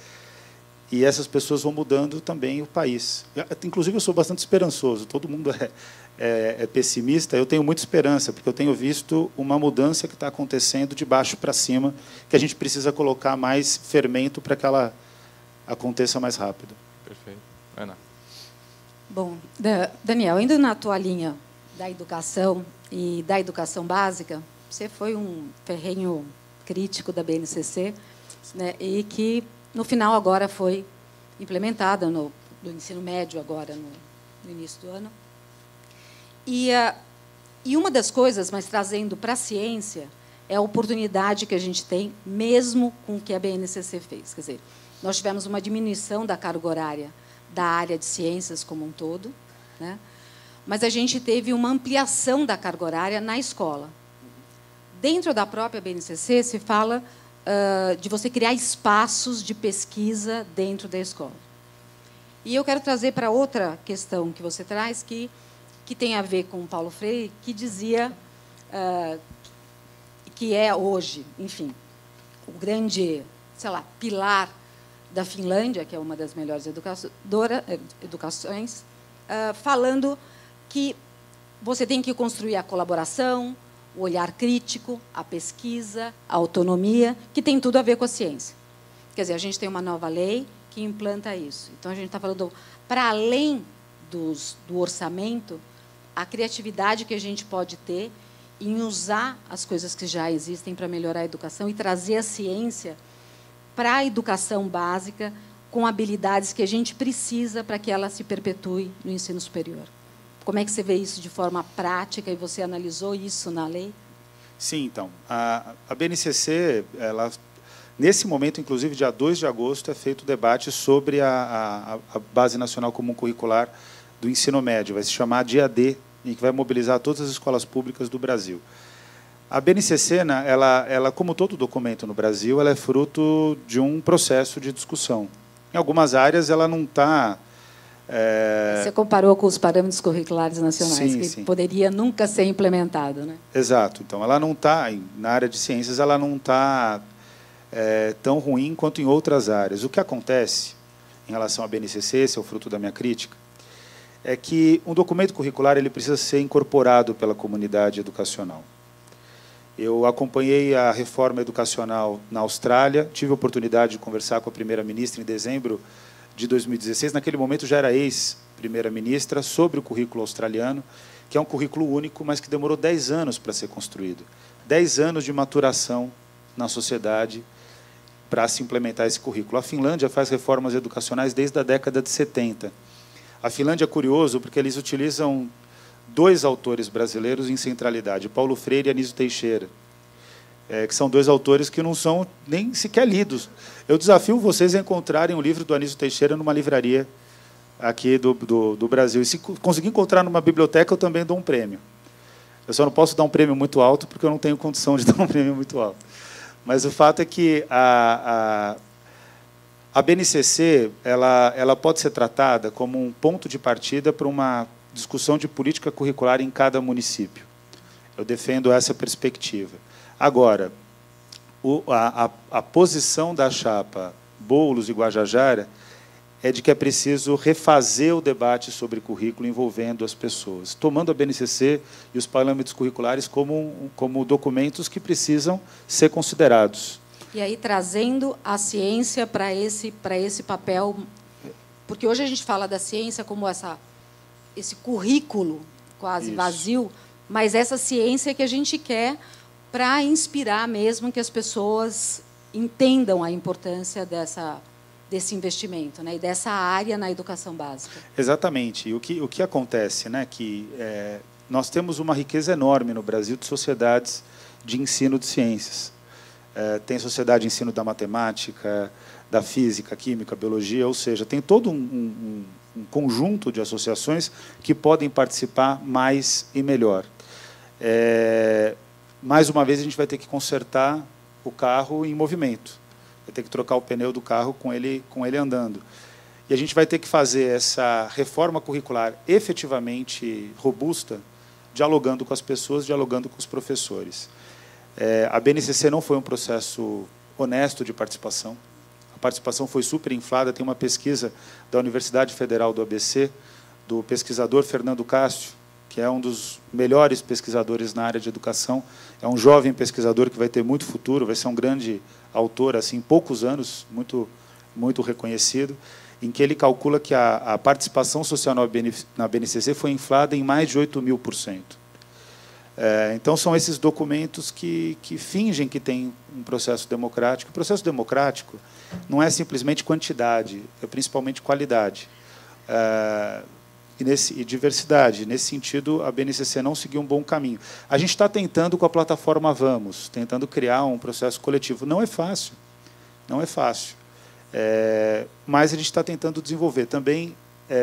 S3: e essas pessoas vão mudando também o país. Inclusive, eu sou bastante esperançoso. Todo mundo é pessimista. Eu tenho muita esperança, porque eu tenho visto uma mudança que está acontecendo de baixo para cima, que a gente precisa colocar mais fermento para que ela aconteça mais rápido.
S2: Perfeito. Ana.
S5: Bom, Daniel, indo na tua linha da educação e da educação básica, você foi um ferrenho crítico da BNCC, né, e que, no final, agora foi implementada no ensino médio, agora no início do ano. E uma das coisas, mas trazendo para a ciência, é a oportunidade que a gente tem, mesmo com o que a BNCC fez. Quer dizer, nós tivemos uma diminuição da carga horária da área de ciências como um todo, né? Mas a gente teve uma ampliação da carga horária na escola. Dentro da própria BNCC, se fala de você criar espaços de pesquisa dentro da escola. E eu quero trazer para outra questão que você traz, que tem a ver com Paulo Freire, que dizia que é hoje, enfim, o grande, sei lá, pilar da Finlândia, que é uma das melhores educações, falando que você tem que construir a colaboração, o olhar crítico, a pesquisa, a autonomia, que tem tudo a ver com a ciência. Quer dizer, a gente tem uma nova lei que implanta isso. Então, a gente está falando, para além do orçamento, a criatividade que a gente pode ter em usar as coisas que já existem para melhorar a educação e trazer a ciência para a educação básica com habilidades que a gente precisa para que ela se perpetue no ensino superior. Como é que você vê isso de forma prática e você analisou isso na lei?
S3: Sim, então. A BNCC, nesse momento, inclusive, dia 2 de agosto, é feito o debate sobre a Base Nacional Comum Curricular do Ensino Médio. Vai se chamar Dia D, e que vai mobilizar todas as escolas públicas do Brasil. A BNCC, ela, como todo documento no Brasil, ela é fruto de um processo de discussão. Em algumas áreas, ela não está...
S5: Você comparou com os parâmetros curriculares nacionais,
S3: sim,
S5: que
S3: sim.
S5: poderia nunca ser implementado, né?
S3: Exato. Então, ela não está, na área de ciências, ela não está tão ruim quanto em outras áreas. O que acontece em relação à BNCC, esse é o fruto da minha crítica, é que um documento curricular ele precisa ser incorporado pela comunidade educacional. Eu acompanhei a reforma educacional na Austrália, tive a oportunidade de conversar com a primeira-ministra em dezembro de 2016, naquele momento já era ex-primeira-ministra, sobre o currículo australiano, que é um currículo único, mas que demorou 10 anos para ser construído. 10 anos de maturação na sociedade para se implementar esse currículo. A Finlândia faz reformas educacionais desde a década de 70. A Finlândia é curioso porque eles utilizam 2 autores brasileiros em centralidade, Paulo Freire e Anísio Teixeira. que são dois autores que não são nem sequer lidos. Eu desafio vocês a encontrarem um livro do Anísio Teixeira numa livraria aqui do Brasil. E se conseguir encontrar numa biblioteca, eu também dou um prêmio. Eu só não posso dar um prêmio muito alto, porque eu não tenho condição de dar um prêmio muito alto. Mas o fato é que a BNCC ela pode ser tratada como um ponto de partida para uma discussão de política curricular em cada município. Eu defendo essa perspectiva. Agora, a posição da chapa Boulos e Guajajara é de que é preciso refazer o debate sobre currículo envolvendo as pessoas, tomando a BNCC e os parâmetros curriculares como documentos que precisam ser considerados.
S5: E aí trazendo a ciência para esse papel, porque hoje a gente fala da ciência como esse currículo quase vazio, mas essa ciência que a gente quer para inspirar mesmo que as pessoas entendam a importância desse investimento, né, e dessa área na educação básica.
S3: Exatamente. E o que acontece, né, que nós temos uma riqueza enorme no Brasil de sociedades de ensino de ciências. Tem sociedade de ensino da matemática, da física, química, biologia, ou seja, tem todo um conjunto de associações que podem participar mais e melhor. Mais uma vez, a gente vai ter que consertar o carro em movimento. Vai ter que trocar o pneu do carro com ele andando. E a gente vai ter que fazer essa reforma curricular efetivamente robusta, dialogando com as pessoas, dialogando com os professores. A BNCC não foi um processo honesto de participação. A participação foi super inflada. Tem uma pesquisa da Universidade Federal do ABC, do pesquisador Fernando Cássio, que é um dos melhores pesquisadores na área de educação. É um jovem pesquisador que vai ter muito futuro, vai ser um grande autor, assim, em poucos anos, muito reconhecido, em que ele calcula que a participação social na BNCC foi inflada em mais de 8.000%. Então, são esses documentos que fingem que tem um processo democrático. O processo democrático não é simplesmente quantidade, é principalmente qualidade e diversidade. Nesse sentido, a BNCC não seguiu um bom caminho. A gente está tentando, com a plataforma Vamos, tentando criar um processo coletivo. Não é fácil, não é fácil. Mas a gente está tentando desenvolver. Também,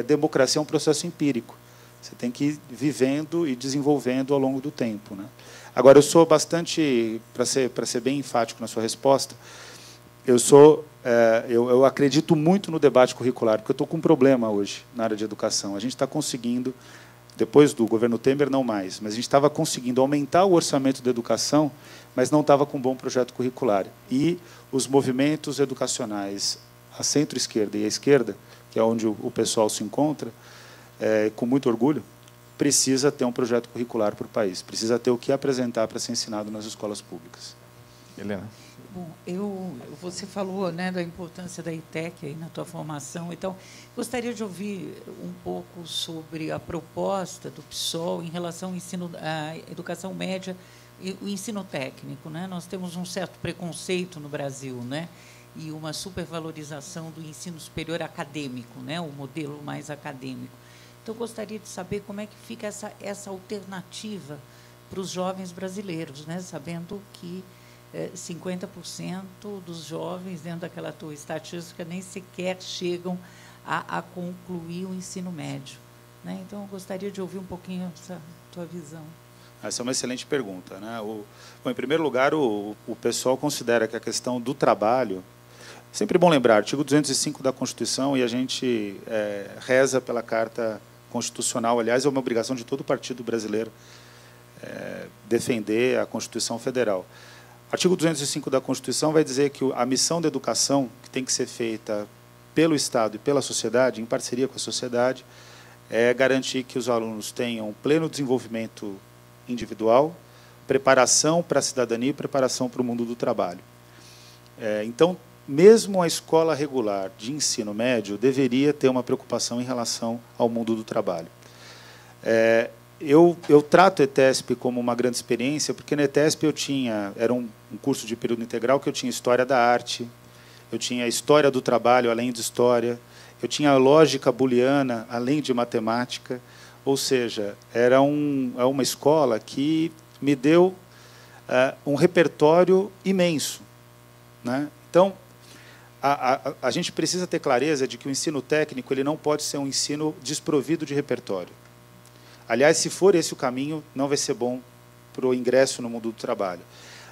S3: democracia é um processo empírico. Você tem que ir vivendo e desenvolvendo ao longo do tempo, né? Agora, eu sou bastante, para ser bem enfático na sua resposta, eu acredito muito no debate curricular, porque eu estou com um problema hoje na área de educação. A gente está conseguindo, depois do governo Temer, não mais, mas a gente estava conseguindo aumentar o orçamento da educação, mas não estava com um bom projeto curricular. E os movimentos educacionais, a centro-esquerda e a esquerda, que é onde o pessoal se encontra, com muito orgulho, precisa ter um projeto curricular para o país, precisa ter o que apresentar para ser ensinado nas escolas públicas.
S2: Helena.
S6: Bom, você falou, né, da importância da ETEC aí na tua formação, então gostaria de ouvir um pouco sobre a proposta do PSOL em relação à educação média e o ensino técnico, né? Nós temos um certo preconceito no Brasil, né, e uma supervalorização do ensino superior acadêmico, né, o modelo mais acadêmico. Então, gostaria de saber como é que fica essa alternativa para os jovens brasileiros, né, sabendo que 50% dos jovens, dentro daquela tua estatística, nem sequer chegam a concluir o ensino médio, né? Então, eu gostaria de ouvir um pouquinho essa tua visão.
S3: Essa é uma excelente pergunta, né? Bom, em primeiro lugar, o pessoal considera que a questão do trabalho... Sempre bom lembrar, artigo 205 da Constituição, e a gente reza pela Carta Constitucional. Aliás, é uma obrigação de todo partido brasileiro defender a Constituição Federal. O artigo 205 da Constituição vai dizer que a missão da educação, que tem que ser feita pelo Estado e pela sociedade, em parceria com a sociedade, é garantir que os alunos tenham pleno desenvolvimento individual, preparação para a cidadania e preparação para o mundo do trabalho. Então, mesmo a escola regular de ensino médio deveria ter uma preocupação em relação ao mundo do trabalho. Eu trato a ETESP como uma grande experiência, porque na ETESP era um curso de período integral que eu tinha História da Arte, eu tinha História do Trabalho, além de História, eu tinha Lógica Booleana, além de Matemática, ou seja, era uma escola que me deu um repertório imenso, né? Então, a gente precisa ter clareza de que o ensino técnico ele não pode ser um ensino desprovido de repertório. Aliás, se for esse o caminho, não vai ser bom para o ingresso no mundo do trabalho.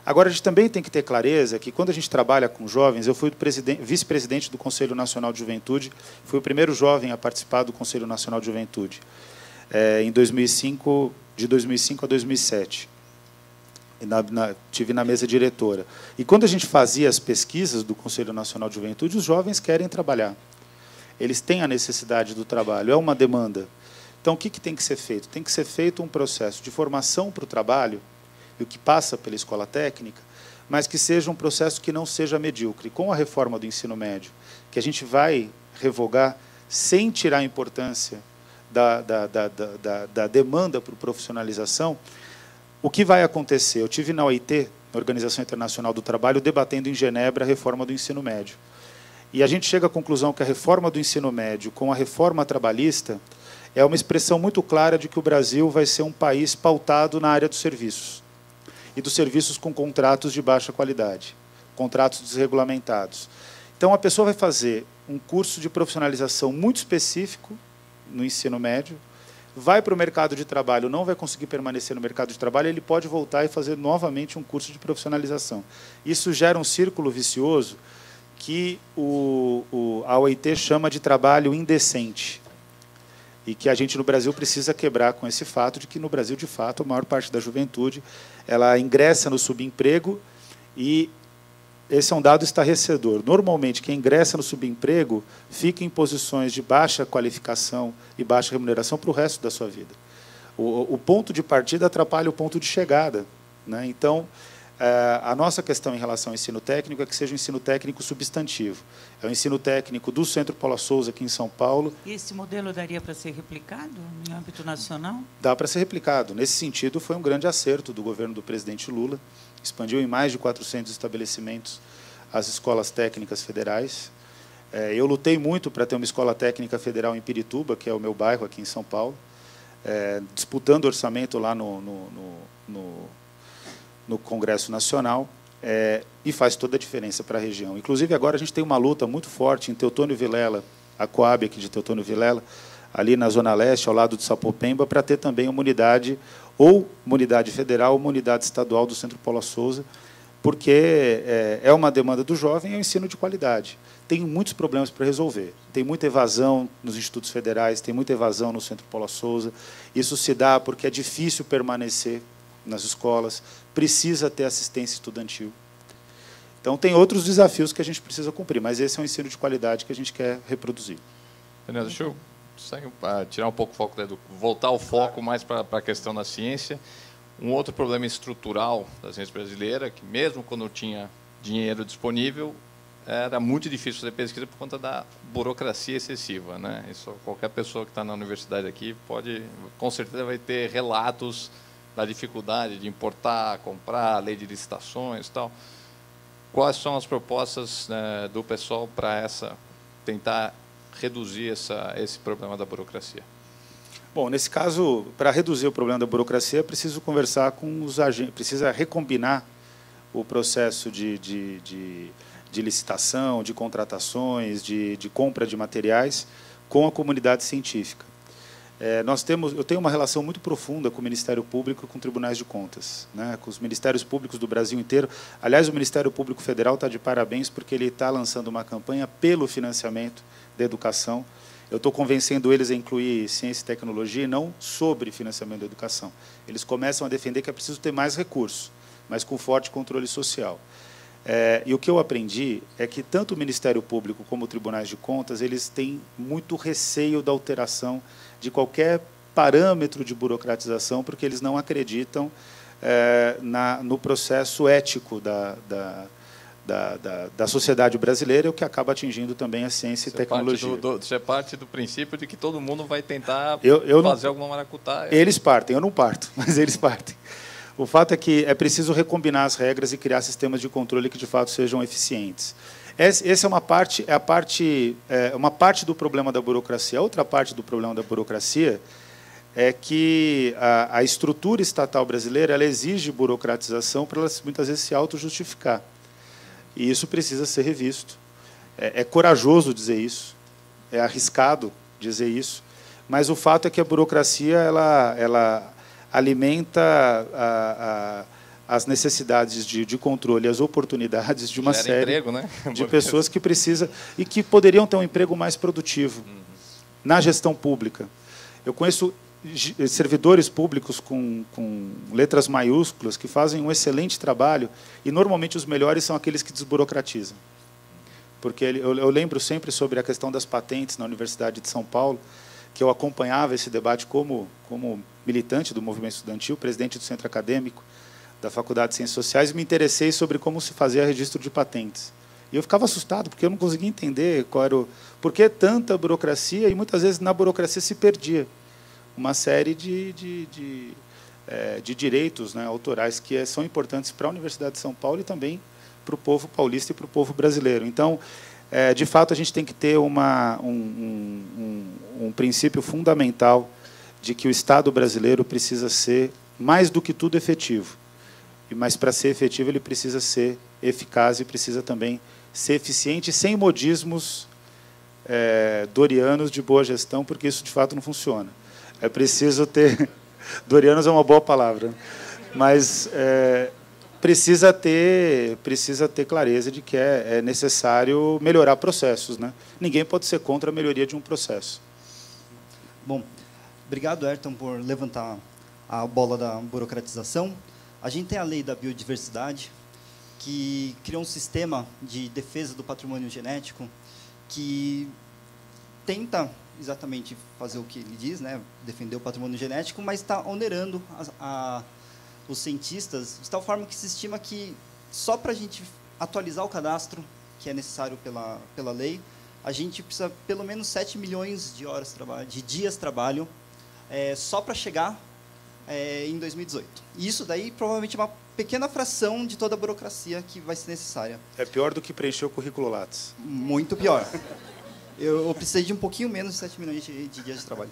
S3: Agora, a gente também tem que ter clareza que, quando a gente trabalha com jovens, eu fui vice-presidente do Conselho Nacional de Juventude, fui o primeiro jovem a participar do Conselho Nacional de Juventude, em 2005, de 2005 a 2007. Tive na mesa diretora. E, quando a gente fazia as pesquisas do Conselho Nacional de Juventude, os jovens querem trabalhar. Eles têm a necessidade do trabalho, é uma demanda. Então, o que tem que ser feito? Tem que ser feito um processo de formação para o trabalho, e o que passa pela escola técnica, mas que seja um processo que não seja medíocre. Com a reforma do ensino médio, que a gente vai revogar sem tirar a importância da demanda por profissionalização, o que vai acontecer? Eu tive na OIT, na Organização Internacional do Trabalho, debatendo em Genebra a reforma do ensino médio. E a gente chega à conclusão que a reforma do ensino médio com a reforma trabalhista é uma expressão muito clara de que o Brasil vai ser um país pautado na área dos serviços. E dos serviços com contratos de baixa qualidade, contratos desregulamentados. Então, a pessoa vai fazer um curso de profissionalização muito específico no ensino médio, vai para o mercado de trabalho, não vai conseguir permanecer no mercado de trabalho, ele pode voltar e fazer novamente um curso de profissionalização. Isso gera um círculo vicioso que a OIT chama de trabalho indecente. E que a gente, no Brasil, precisa quebrar com esse fato de que, no Brasil, de fato, a maior parte da juventude ela ingressa no subemprego, e esse é um dado estarrecedor. Normalmente, quem ingressa no subemprego fica em posições de baixa qualificação e baixa remuneração para o resto da sua vida. O ponto de partida atrapalha o ponto de chegada, né? Então, a nossa questão em relação ao ensino técnico é que seja um ensino técnico substantivo. É o ensino técnico do Centro Paula Souza, aqui em São Paulo.
S6: E esse modelo daria para ser replicado em âmbito nacional?
S3: Dá para ser replicado. Nesse sentido, foi um grande acerto do governo do presidente Lula. Expandiu em mais de 400 estabelecimentos as escolas técnicas federais. Eu lutei muito para ter uma escola técnica federal em Pirituba, que é o meu bairro aqui em São Paulo, disputando orçamento lá no Congresso Nacional, e faz toda a diferença para a região. Inclusive, agora a gente tem uma luta muito forte em Teotônio Vilela, a Coab aqui de Teotônio Vilela, ali na Zona Leste, ao lado de Sapopemba, para ter também uma unidade, ou uma unidade federal, ou uma unidade estadual do Centro Paula Souza, porque é uma demanda do jovem, é um ensino de qualidade. Tem muitos problemas para resolver. Tem muita evasão nos institutos federais, tem muita evasão no Centro Paula Souza. Isso se dá porque é difícil permanecer nas escolas, precisa ter assistência estudantil. Então, tem outros desafios que a gente precisa cumprir, mas esse é um ensino de qualidade que a gente quer reproduzir.
S2: Daniel, deixa eu tirar um pouco o foco, voltar o foco mais para a questão da ciência. Um outro problema estrutural da ciência brasileira, que mesmo quando tinha dinheiro disponível, era muito difícil fazer pesquisa por conta da burocracia excessiva, né? Isso, qualquer pessoa que está na universidade aqui com certeza vai ter relatos da dificuldade de importar, comprar, lei de licitações e tal. Quais são as propostas, né, do pessoal para tentar reduzir esse problema da burocracia?
S3: Bom, nesse caso, para reduzir o problema da burocracia, é preciso conversar com os agentes, precisa recombinar o processo de licitação, de contratações, de compra de materiais com a comunidade científica. Eu tenho uma relação muito profunda com o Ministério Público e com tribunais de contas, né, com os ministérios públicos do Brasil inteiro. Aliás, o Ministério Público Federal está de parabéns porque ele está lançando uma campanha pelo financiamento da educação. Eu estou convencendo eles a incluir ciência e tecnologia e não sobre financiamento da educação. Eles começam a defender que é preciso ter mais recursos, mas com forte controle social. E o que eu aprendi é que tanto o Ministério Público como os tribunais de contas, eles têm muito receio da alteração de qualquer parâmetro de burocratização, porque eles não acreditam no processo ético da sociedade brasileira, o que acaba atingindo também a ciência e tecnologia.
S2: Você parte do princípio de que todo mundo vai tentar fazer alguma maracutaia.
S3: Eles partem, eu não parto, mas eles partem. O fato é que é preciso recombinar as regras e criar sistemas de controle que, de fato, sejam eficientes. Essa é uma parte do problema da burocracia. A outra parte do problema da burocracia é que a estrutura estatal brasileira ela exige burocratização para ela, muitas vezes, se auto-justificar. E isso precisa ser revisto. É corajoso dizer isso, é arriscado dizer isso, mas o fato é que a burocracia ela alimenta as necessidades de controle, as oportunidades de uma série
S2: emprego, né?
S3: de pessoas que precisam e que poderiam ter um emprego mais produtivo na gestão pública. Eu conheço servidores públicos com letras maiúsculas que fazem um excelente trabalho e, normalmente, os melhores são aqueles que desburocratizam. Porque eu lembro sempre sobre a questão das patentes na Universidade de São Paulo, que eu acompanhava esse debate como militante do movimento estudantil, presidente do centro acadêmico da Faculdade de Ciências Sociais, e me interessei sobre como se fazia registro de patentes. E eu ficava assustado, porque eu não conseguia entender por que tanta burocracia, e muitas vezes na burocracia se perdia uma série de direitos, né, autorais que são importantes para a Universidade de São Paulo e também para o povo paulista e para o povo brasileiro. Então, de fato, a gente tem que ter um princípio fundamental de que o Estado brasileiro precisa ser, mais do que tudo, efetivo. Mas, para ser efetivo, ele precisa ser eficaz e precisa também ser eficiente, sem modismos dorianos de boa gestão, porque isso, de fato, não funciona. É preciso ter... Dorianos é uma boa palavra, mas precisa ter clareza de que é necessário melhorar processos, né? Ninguém pode ser contra a melhoria de um processo.
S4: Bom, obrigado, Ayrton, por levantar a bola da burocratização. A gente tem a lei da biodiversidade, que criou um sistema de defesa do patrimônio genético que tenta exatamente fazer o que ele diz, né, defender o patrimônio genético, mas está onerando os cientistas de tal forma que se estima que só para a gente atualizar o cadastro, que é necessário pela lei, a gente precisa pelo menos 7 milhões de horas de trabalho, de dias de trabalho, só para chegar em 2018. E isso daí provavelmente é uma pequena fração de toda a burocracia que vai ser necessária.
S3: É pior do que preencher o currículo Lattes.
S4: Muito pior. Eu precisei de um pouquinho menos de 7 milhões de dias de trabalho.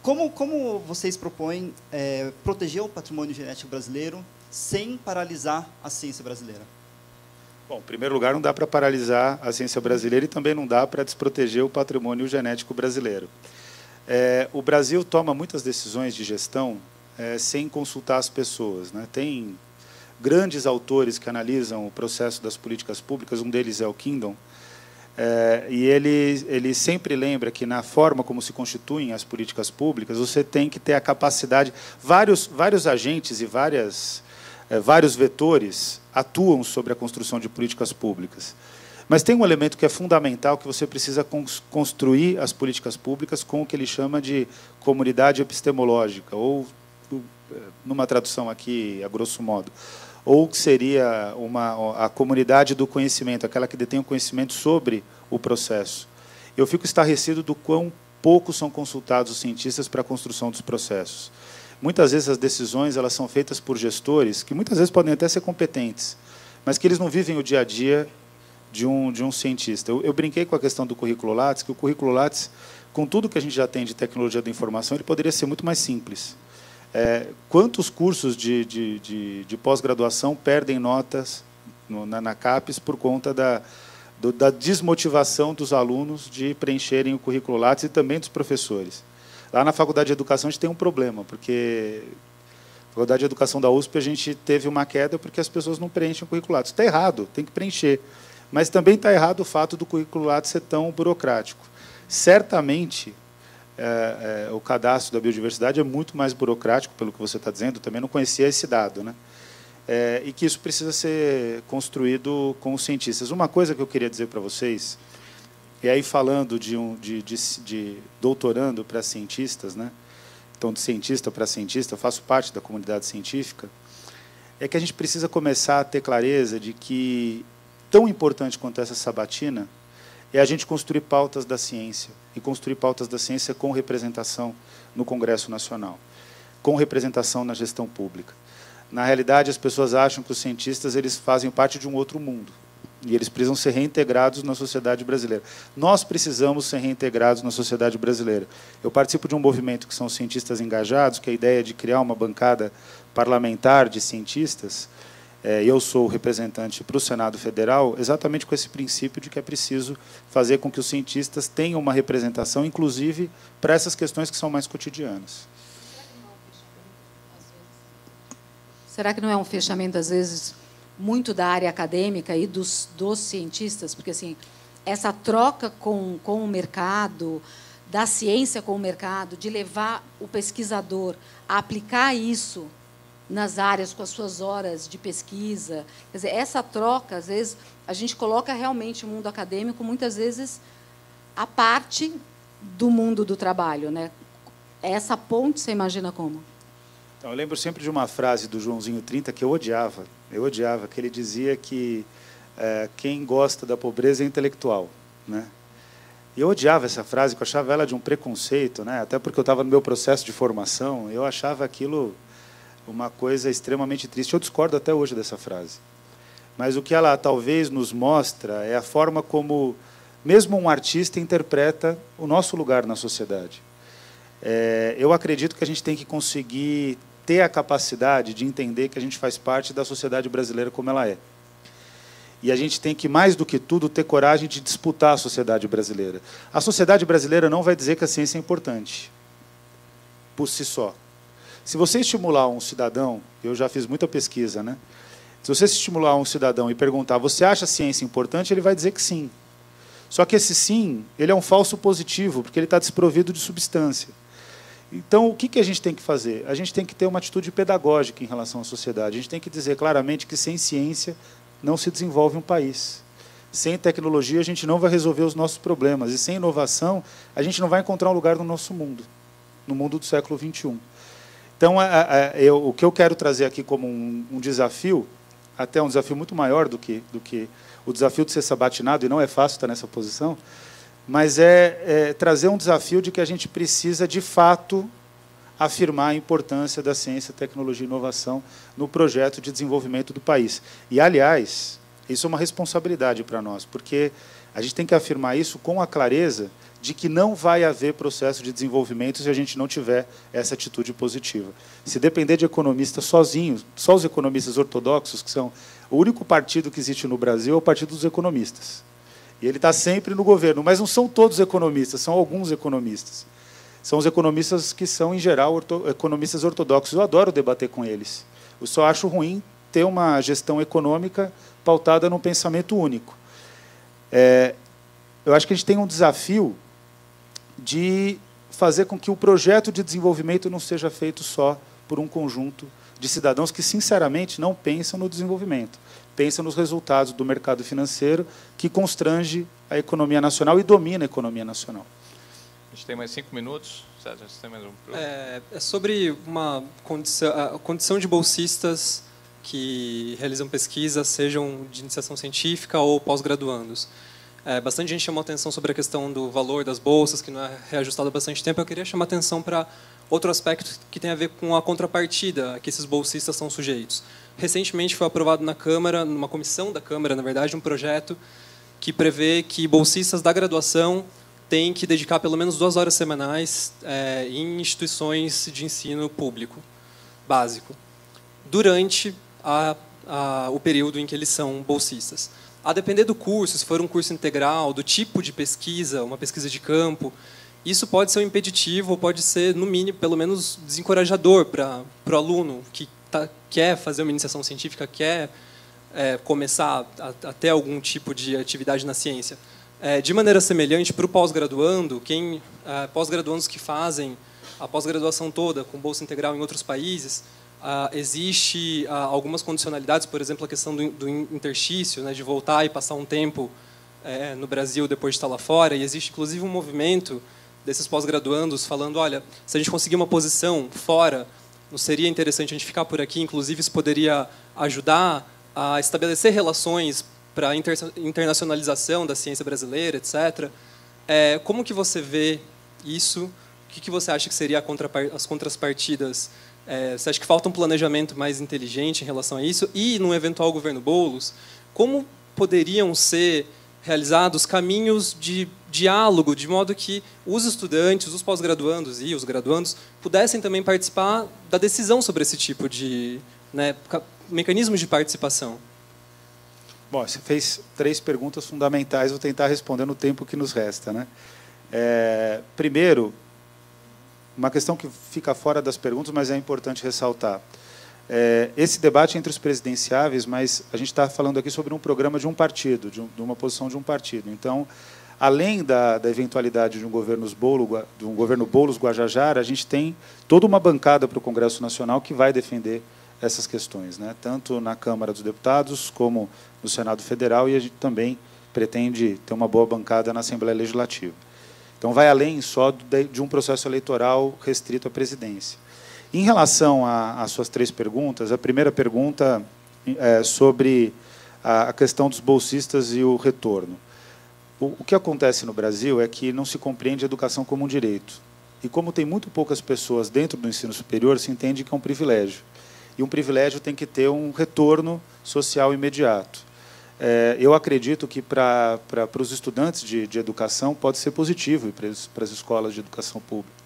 S4: Como vocês propõem proteger o patrimônio genético brasileiro sem paralisar a ciência brasileira?
S3: Bom, em primeiro lugar, não dá para paralisar a ciência brasileira e também não dá para desproteger o patrimônio genético brasileiro. O Brasil toma muitas decisões de gestão sem consultar as pessoas, né? Tem grandes autores que analisam o processo das políticas públicas, um deles é o Kingdom, e ele sempre lembra que, na forma como se constituem as políticas públicas, você tem que ter a capacidade... Vários agentes e vários vetores atuam sobre a construção de políticas públicas. Mas tem um elemento que é fundamental, que você precisa construir as políticas públicas com o que ele chama de comunidade epistemológica, ou, numa tradução aqui, a grosso modo, ou que seria a comunidade do conhecimento, aquela que detém o conhecimento sobre o processo. Eu fico estarrecido do quão pouco são consultados os cientistas para a construção dos processos. Muitas vezes as decisões elas são feitas por gestores, que muitas vezes podem até ser competentes, mas que eles não vivem o dia a dia de um cientista. Eu brinquei com a questão do currículo Lattes, que o currículo Lattes, com tudo que a gente já tem de tecnologia da informação, ele poderia ser muito mais simples. Quantos cursos de pós-graduação perdem notas na CAPES por conta da desmotivação dos alunos de preencherem o currículo Lattes e também dos professores? Lá na Faculdade de Educação a gente tem um problema, porque na Faculdade de Educação da USP a gente teve uma queda porque as pessoas não preenchem o currículo Lattes. Está errado, tem que preencher. Mas também está errado o fato do currículo Lattes ser tão burocrático. Certamente, o cadastro da biodiversidade é muito mais burocrático, pelo que você está dizendo, também não conhecia esse dado, né? E que isso precisa ser construído com os cientistas. Uma coisa que eu queria dizer para vocês, e aí falando de doutorando para cientistas, né? Então, de cientista para cientista, eu faço parte da comunidade científica, é que a gente precisa começar a ter clareza de que, tão importante quanto essa sabatina, é a gente construir pautas da ciência, e construir pautas da ciência com representação no Congresso Nacional, com representação na gestão pública. Na realidade, as pessoas acham que os cientistas eles fazem parte de um outro mundo. e eles precisam ser reintegrados na sociedade brasileira. Nós precisamos ser reintegrados na sociedade brasileira. Eu participo de um movimento que são os cientistas engajados, que é a ideia de criar uma bancada parlamentar de cientistas. Eu sou o representante para o Senado Federal, exatamente com esse princípio de que é preciso fazer com que os cientistas tenham uma representação, inclusive para essas questões que são mais cotidianas.
S5: Será que não é um fechamento, às vezes, muito da área acadêmica e dos cientistas? Porque assim, essa troca com o mercado, da ciência com o mercado, de levar o pesquisador a aplicar isso nas áreas com as suas horas de pesquisa. Quer dizer, essa troca, às vezes, a gente coloca realmente o mundo acadêmico, muitas vezes, à parte do mundo do trabalho, né? Essa ponte, você imagina como?
S3: Então, eu lembro sempre de uma frase do Joãozinho 30 que eu odiava, que ele dizia que quem gosta da pobreza é intelectual, né? E eu odiava essa frase, porque eu achava ela de um preconceito, né? Até porque eu estava no meu processo de formação, eu achava aquilo uma coisa extremamente triste. Eu discordo até hoje dessa frase. Mas o que ela talvez nos mostra é a forma como, mesmo um artista, interpreta o nosso lugar na sociedade. Eu acredito que a gente tem que conseguir ter a capacidade de entender que a gente faz parte da sociedade brasileira como ela é. E a gente tem que, mais do que tudo, ter coragem de disputar a sociedade brasileira. A sociedade brasileira não vai dizer que a ciência é importante, por si só. Se você estimular um cidadão, eu já fiz muita pesquisa, né? Se você estimular um cidadão e perguntar, você acha a ciência importante? Ele vai dizer que sim. Só que esse sim, ele é um falso positivo, porque ele está desprovido de substância. Então, o que a gente tem que fazer? A gente tem que ter uma atitude pedagógica em relação à sociedade. A gente tem que dizer claramente que sem ciência não se desenvolve um país. Sem tecnologia, a gente não vai resolver os nossos problemas. E sem inovação, a gente não vai encontrar um lugar no nosso mundo, no mundo do século XXI. Então, o que eu quero trazer aqui como um desafio, até um desafio muito maior do que o desafio de ser sabatinado, e não é fácil estar nessa posição, mas trazer um desafio de que a gente precisa, de fato, afirmar a importância da ciência, tecnologia e inovação no projeto de desenvolvimento do país. E, aliás, isso é uma responsabilidade para nós, porque a gente tem que afirmar isso com a clareza de que não vai haver processo de desenvolvimento se a gente não tiver essa atitude positiva. Se depender de economistas sozinhos, só os economistas ortodoxos, que são o único partido que existe no Brasil, é o Partido dos Economistas. E ele está sempre no governo, mas não são todos economistas, são alguns economistas. São os economistas que são, em geral, economistas ortodoxos. Eu adoro debater com eles. Eu só acho ruim ter uma gestão econômica pautada num pensamento único. Eu acho que a gente tem um desafio de fazer com que o projeto de desenvolvimento não seja feito só por um conjunto de cidadãos que, sinceramente, não pensam no desenvolvimento, pensam nos resultados do mercado financeiro que constrange a economia nacional e domina a economia nacional.
S2: A gente tem mais 5 minutos. Sérgio, você tem mais um?
S7: É sobre a condição de bolsistas que realizam pesquisa, sejam de iniciação científica ou pós-graduandos. Bastante gente chamou atenção sobre a questão do valor das bolsas, que não é reajustado há bastante tempo. Eu queria chamar atenção para outro aspecto que tem a ver com a contrapartida que esses bolsistas são sujeitos. Recentemente foi aprovado na Câmara, numa comissão da Câmara, na verdade, um projeto que prevê que bolsistas da graduação têm que dedicar pelo menos 2 horas semanais em instituições de ensino público, básico, durante o período em que eles são bolsistas. A depender do curso, se for um curso integral, do tipo de pesquisa, uma pesquisa de campo, isso pode ser um impeditivo ou pode ser, no mínimo, pelo menos desencorajador para o aluno que quer fazer uma iniciação científica, quer começar a ter algum tipo de atividade na ciência. De maneira semelhante, para o pós-graduando, pós-graduandos que fazem a pós-graduação toda com bolsa integral em outros países, existe algumas condicionalidades, por exemplo, a questão do interstício, né, de voltar e passar um tempo no Brasil depois de estar lá fora, e existe inclusive um movimento desses pós-graduandos falando, olha, se a gente conseguir uma posição fora, não seria interessante a gente ficar por aqui, inclusive isso poderia ajudar a estabelecer relações para a internacionalização da ciência brasileira, etc. Como que você vê isso? O que você acha que seria as contrapartidas? Você acha que falta um planejamento mais inteligente em relação a isso? E, num eventual governo Boulos, como poderiam ser realizados caminhos de diálogo, de modo que os estudantes, os pós-graduandos e os graduandos pudessem também participar da decisão sobre esse tipo de, né, mecanismos de participação?
S3: Bom, você fez 3 perguntas fundamentais, vou tentar responder no tempo que nos resta, né? Primeiro, uma questão que fica fora das perguntas, mas é importante ressaltar. Esse debate entre os presidenciáveis, mas a gente está falando aqui sobre um programa de um partido, de uma posição de um partido. Então, além da eventualidade de um governo Boulos-Guajajara, a gente tem toda uma bancada para o Congresso Nacional que vai defender essas questões, né? Tanto na Câmara dos Deputados como no Senado Federal, e a gente também pretende ter uma boa bancada na Assembleia Legislativa. Então, vai além só de um processo eleitoral restrito à presidência. Em relação às suas 3 perguntas, a primeira pergunta é sobre a questão dos bolsistas e o retorno. O que acontece no Brasil é que não se compreende a educação como um direito. E como tem muito poucas pessoas dentro do ensino superior, se entende que é um privilégio. E um privilégio tem que ter um retorno social imediato. Eu acredito que para os estudantes de educação pode ser positivo para as escolas de educação pública.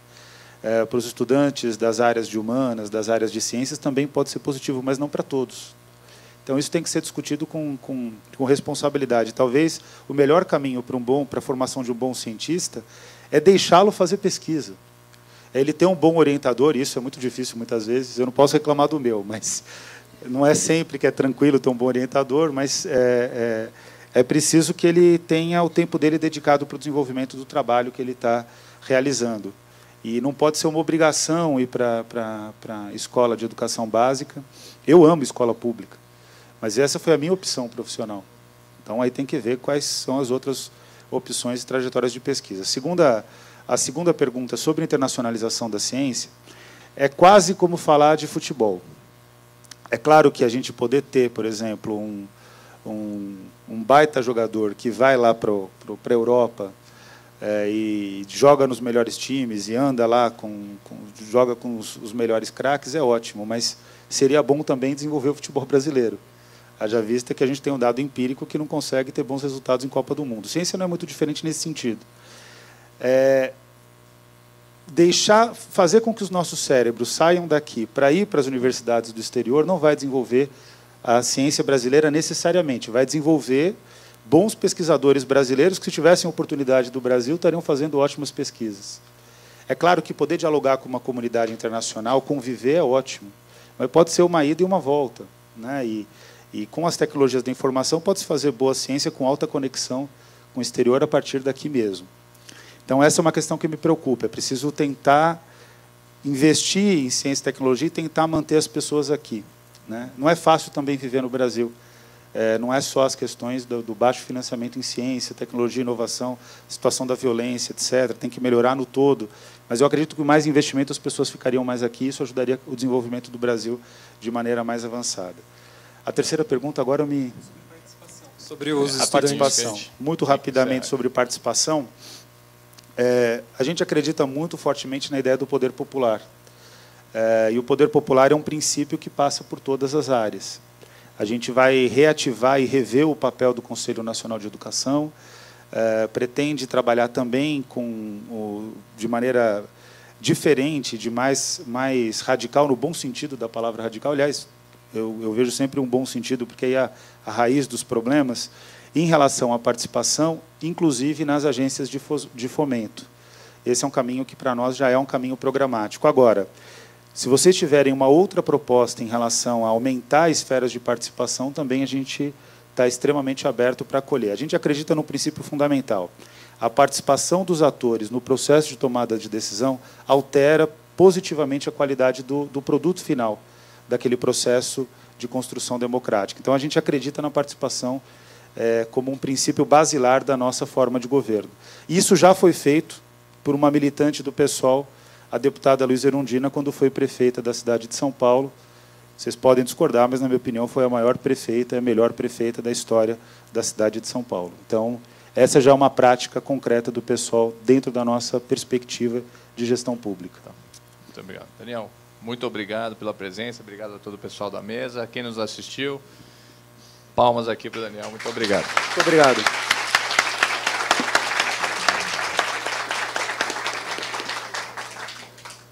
S3: Para os estudantes das áreas de humanas, das áreas de ciências, também pode ser positivo, mas não para todos. Então, isso tem que ser discutido com responsabilidade. Talvez o melhor caminho para a formação de um bom cientista é deixá-lo fazer pesquisa. Ele ter um bom orientador, e isso é muito difícil muitas vezes, eu não posso reclamar do meu, mas não é sempre que é tranquilo ter um bom orientador, mas é preciso que ele tenha o tempo dele dedicado para o desenvolvimento do trabalho que ele está realizando. E não pode ser uma obrigação ir para a escola de educação básica. Eu amo escola pública, mas essa foi a minha opção profissional. Então, aí tem que ver quais são as outras opções e trajetórias de pesquisa. A segunda pergunta sobre internacionalização da ciência é quase como falar de futebol. É claro que a gente poder ter, por exemplo, um baita jogador que vai lá para a Europa e joga nos melhores times e anda lá, joga com os melhores craques, é ótimo, mas seria bom também desenvolver o futebol brasileiro. Haja vista que a gente tem um dado empírico que não consegue ter bons resultados em Copa do Mundo. Ciência não é muito diferente nesse sentido. Fazer com que os nossos cérebros saiam daqui para ir para as universidades do exterior não vai desenvolver a ciência brasileira necessariamente, vai desenvolver bons pesquisadores brasileiros que, se tivessem oportunidade do Brasil, estariam fazendo ótimas pesquisas. É claro que poder dialogar com uma comunidade internacional, conviver, é ótimo, mas pode ser uma ida e uma volta, né? E com as tecnologias da informação pode-se fazer boa ciência com alta conexão com o exterior a partir daqui mesmo. Então, essa é uma questão que me preocupa. É preciso tentar investir em ciência e tecnologia e tentar manter as pessoas aqui, né? Não é fácil também viver no Brasil. Não é só as questões do baixo financiamento em ciência, tecnologia, inovação, situação da violência, etc. Tem que melhorar no todo. Mas eu acredito que com mais investimento as pessoas ficariam mais aqui e isso ajudaria o desenvolvimento do Brasil de maneira mais avançada. A terceira pergunta agora
S7: sobre os estudantes.
S3: A participação. Muito rapidamente sobre participação. A gente acredita muito fortemente na ideia do poder popular. E o poder popular é um princípio que passa por todas as áreas. A gente vai reativar e rever o papel do Conselho Nacional de Educação, pretende trabalhar também de maneira diferente, de mais radical, no bom sentido da palavra radical. Aliás, eu vejo sempre um bom sentido, porque aí é a raiz dos problemas, em relação à participação, inclusive nas agências de fomento. Esse é um caminho que, para nós, já é um caminho programático. Agora, se vocês tiverem uma outra proposta em relação a aumentar esferas de participação, também a gente está extremamente aberto para acolher. A gente acredita no princípio fundamental. A participação dos atores no processo de tomada de decisão altera positivamente a qualidade do produto final daquele processo de construção democrática. Então, a gente acredita na participação como um princípio basilar da nossa forma de governo. Isso já foi feito por uma militante do PSOL, a deputada Luísa Erundina, quando foi prefeita da cidade de São Paulo. Vocês podem discordar, mas, na minha opinião, foi a maior prefeita, a melhor prefeita da história da cidade de São Paulo. Então, essa já é uma prática concreta do PSOL dentro da nossa perspectiva de gestão pública.
S2: Muito obrigado. Daniel, muito obrigado pela presença, obrigado a todo o pessoal da mesa, quem nos assistiu. Palmas aqui para o Daniel. Muito obrigado.
S3: Muito obrigado.